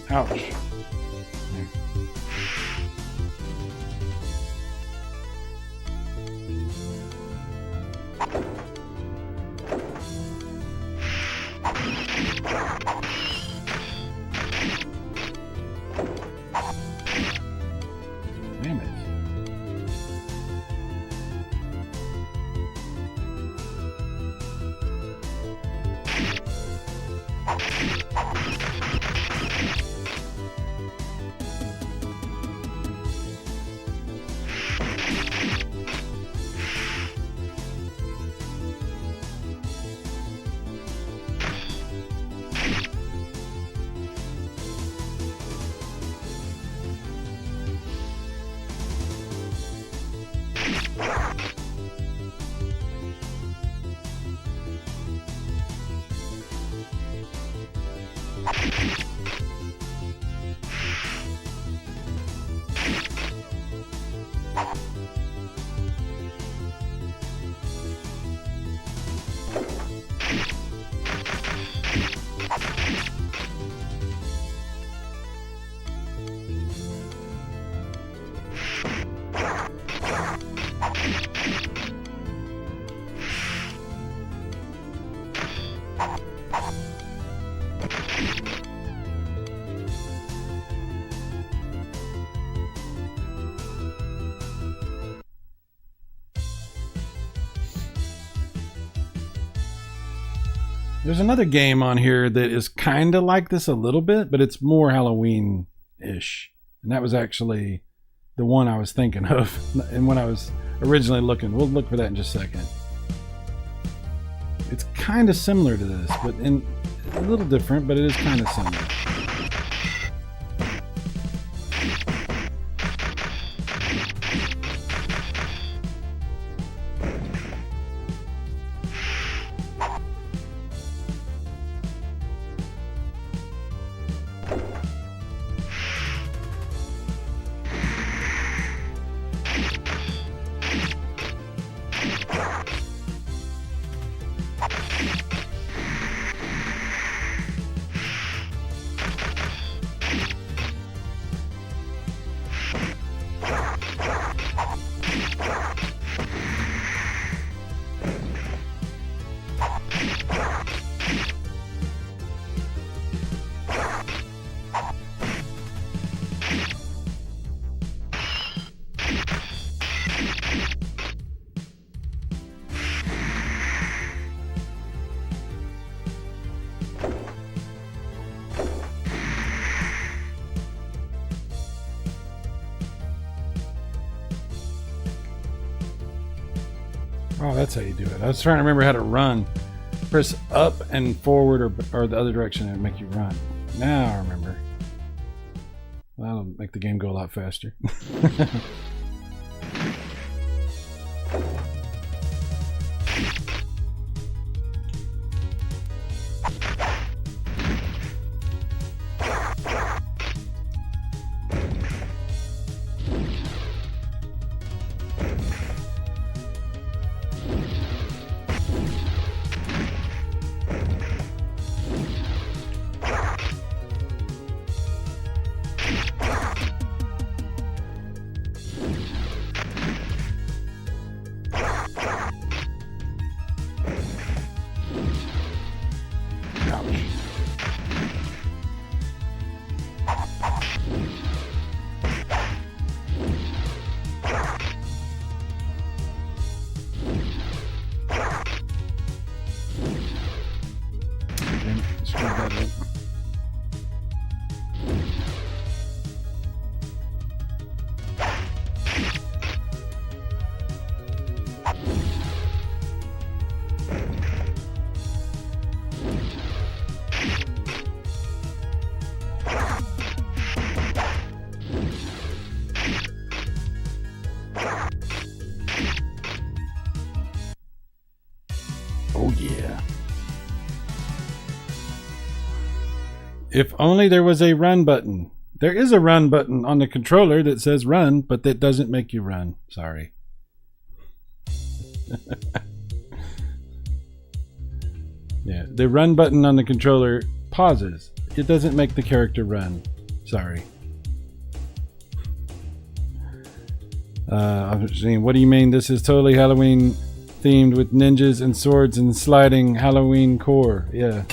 Ouch. Damn it. There's another game on here that is kind of like this a little bit, but it's more Halloween-ish. And that was actually the one I was thinking of. And when I was originally looking, we'll look for that in just a second. It's kind of similar to this, but a little different, but it is kind of similar. Oh, that's how you do it. I was trying to remember how to run. Press up and forward or the other direction and make you run. Now I remember. That'll make the game go a lot faster. Oh yeah. If only there was a run button. There is a run button on the controller that says run, but that doesn't make you run. Sorry. Yeah, the run button on the controller pauses. It doesn't make the character run. Sorry. I'm saying, what do you mean? This is totally Halloween themed with ninjas and swords and sliding Halloween core. Yeah.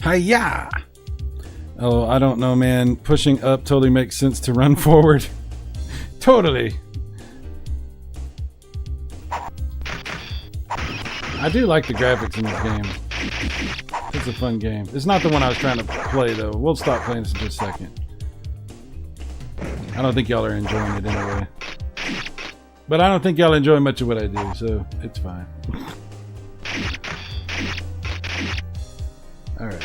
Hiya! Oh, I don't know, man. Pushing up totally makes sense to run forward. Totally. I do like the graphics in this game. It's a fun game. It's not the one I was trying to play, though. We'll stop playing this in just a second. I don't think y'all are enjoying it anyway. But I don't think y'all enjoy much of what I do, so it's fine. Alright.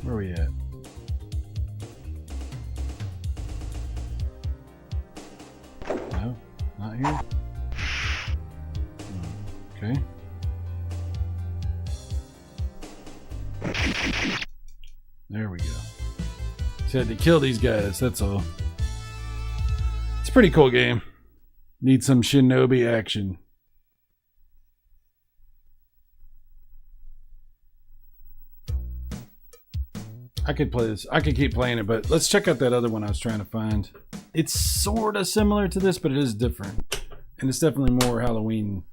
Where are we at? No, not here. Okay. There we go. Just had to kill these guys, that's all. It's a pretty cool game. Need some shinobi action. I could play this. I could keep playing it, but let's check out that other one I was trying to find. It's sort of similar to this, but it is different. And it's definitely more Halloween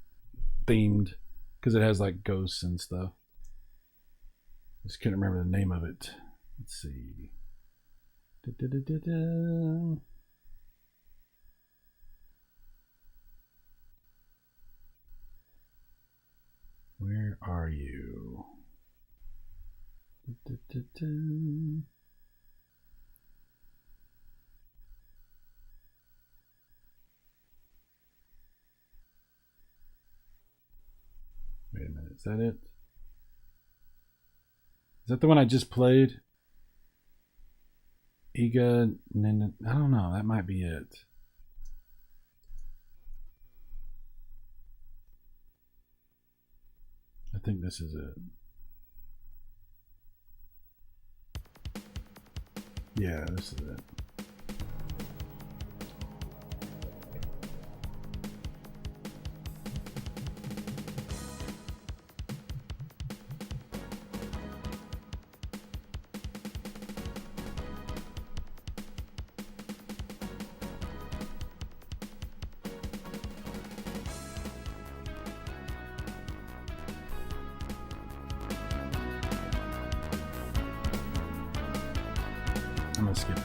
themed because it has like ghosts and stuff. I just can't remember the name of it. Let's see. Da-da-da-da-da. Where are you? Da-da-da-da. Wait a minute, is that it? Is that the one I just played? Iga, I don't know, that might be it. I think this is it. Yeah, this is it. I'm gonna skip this.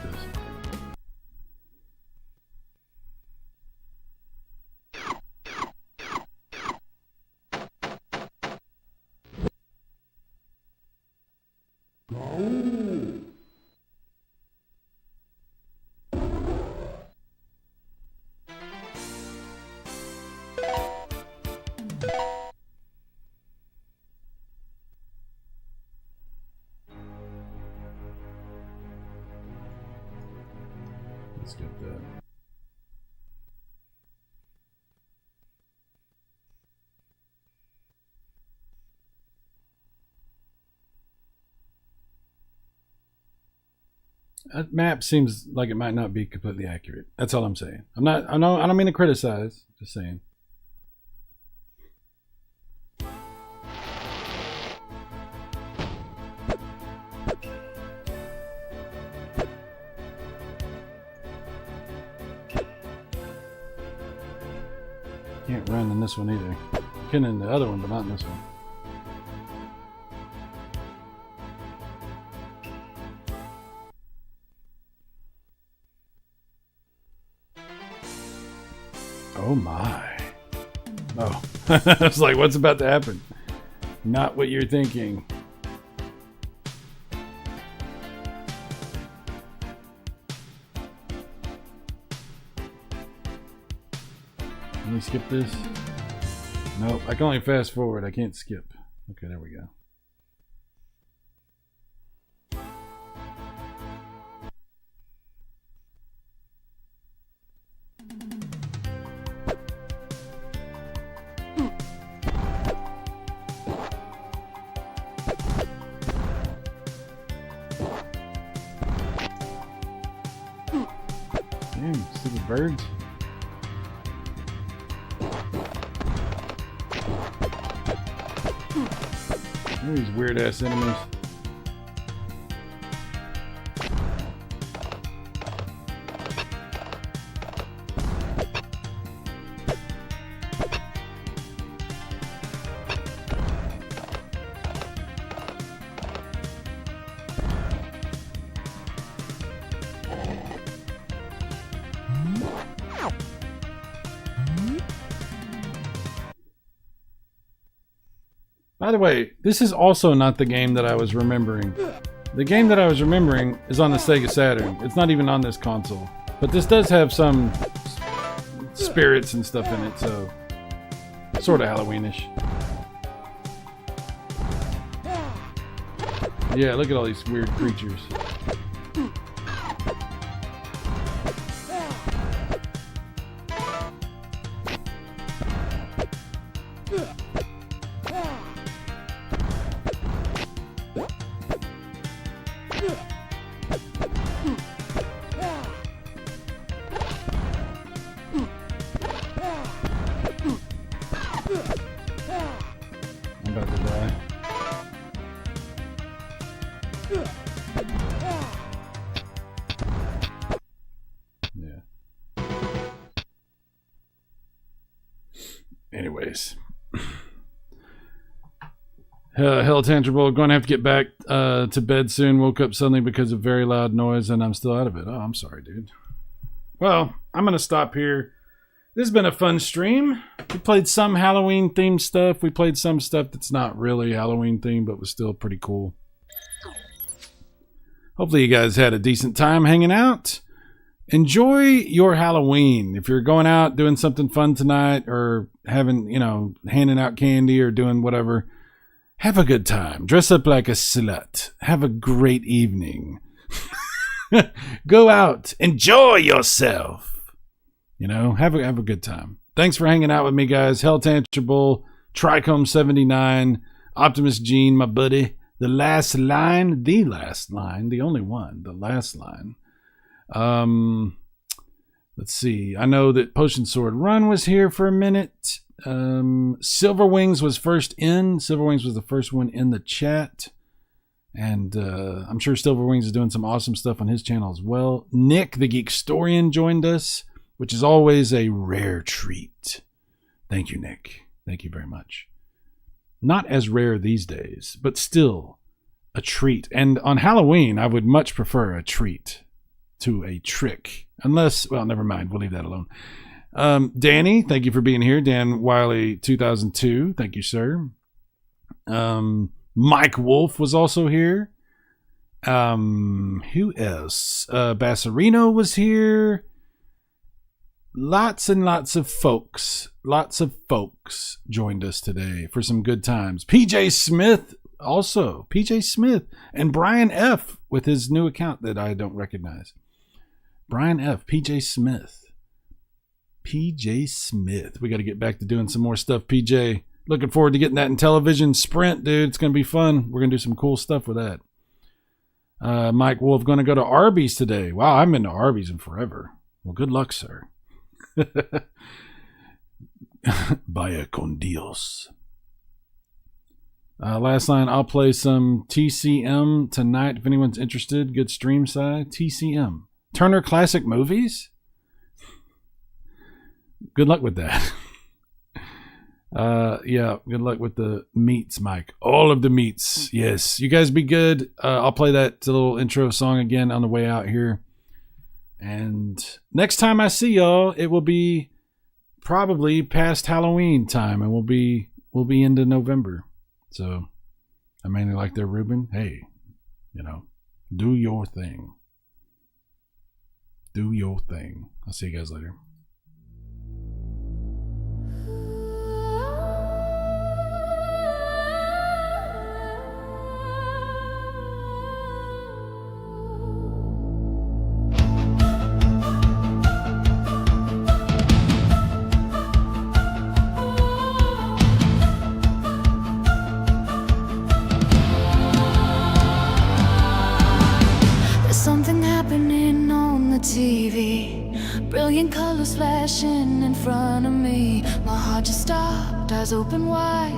Let's get that. That map seems like it might not be completely accurate. That's all I'm saying. I don't mean to criticize. Just saying. Can't run in this one either. Can in the other one, but not in this one. Oh my. Oh. I was like, what's about to happen? Not what you're thinking. Can we skip this? Nope, I can only fast forward. I can't skip. Okay, there we go. Damn, stupid birds. These weird ass enemies. By the way, this is also not the game that I was remembering. The game that I was remembering is on the Sega Saturn. It's not even on this console. But this does have some spirits and stuff in it, so sort of Halloweenish. Yeah, look at all these weird creatures. I'm about to die. Yeah. Anyways. Hell Tangible, going to have to get back to bed soon. Woke up suddenly because of very loud noise and I'm still out of it. Oh, I'm sorry, dude. Well, I'm going to stop here. This has been a fun stream. We played some Halloween themed stuff. We played some stuff that's not really Halloween themed, but was still pretty cool. Hopefully you guys had a decent time hanging out. Enjoy your Halloween. If you're going out doing something fun tonight or having, handing out candy or doing whatever, have a good time. Dress up like a slut. Have a great evening. Go out. Enjoy yourself. Have a good time. Thanks for hanging out with me, guys. Hell Tangible, Trichome79, Optimus Gene, my buddy. The last line, the only one, the last line. Let's see. I know that Potion Sword Run was here for a minute. Silver Wings was first in. Silver Wings was the first one in the chat. And I'm sure Silver Wings is doing some awesome stuff on his channel as well. Nick, the Geekstorian, joined us, which is always a rare treat. Thank you, Nick. Thank you very much. Not as rare these days, but still a treat. And on Halloween, I would much prefer a treat to a trick. Unless, well, never mind. We'll leave that alone. Danny, thank you for being here. Dan Wiley 2002. Thank you, sir. Mike Wolf was also here. Who else? Bassarino was here. Lots and lots of folks joined us today for some good times. PJ Smith also. PJ Smith and Brian F with his new account that I don't recognize. Brian F. PJ Smith. PJ Smith. We got to get back to doing some more stuff, PJ. Looking forward to getting that in television Sprint, dude. It's going to be fun. We're going to do some cool stuff with that. Mike Wolf going to go to Arby's today. Wow, I haven't been to Arby's in forever. Well, good luck, sir. Vaya con Dios. Last line, I'll play some TCM tonight if anyone's interested. Good stream side. TCM. Turner Classic Movies? Good luck with that. Yeah, good luck with the meats, Mike. All of the meats. Yes. You guys be good. I'll play that little intro song again on the way out here. And next time I see y'all, it will be probably past Halloween time, and we'll be into November. So I mainly like their Reuben. Hey, you know, do your thing. Do your thing. I'll see you guys later. There's something happening on the TV. Brilliant colors flashing in front of me. My heart just stopped, eyes open wide.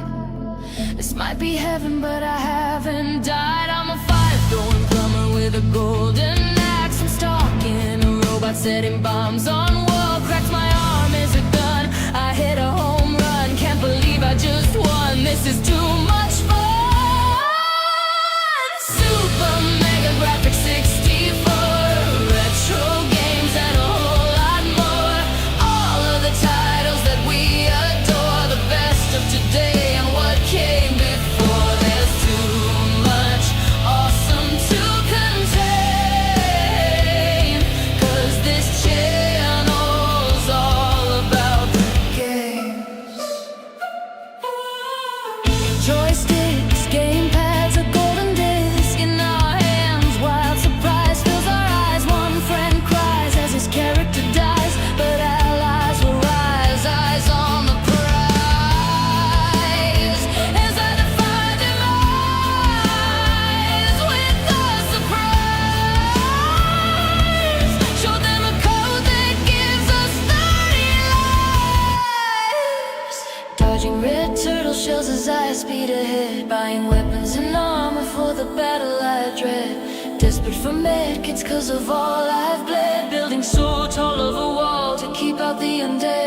This might be heaven, but I haven't died. I'm a fire-throwing plumber with a golden axe. I'm stalking a robot setting bombs on wall. Cracks my arm is a gun. I hit a home run. Can't believe I just won. This is too much fun. Super mega graphic 64, retro games and a whole lot more. All of the titles that we adore, the best of today and what came before. There's too much awesome to contain, 'cause this channel's all about the games. Joysticks, gamepads, a golden disc in our hands. Wild surprise fills our eyes. One friend cries as his character dies, but allies will rise. Eyes on the prize as I defy demise with a surprise. Show them a code that gives us 30 lives. Dodging red turtle shells as I speed ahead, buying weapons and armor for the battle I dread. Desperate for medkits 'cause of all I've bled, building so tall of a wall to keep out the undead.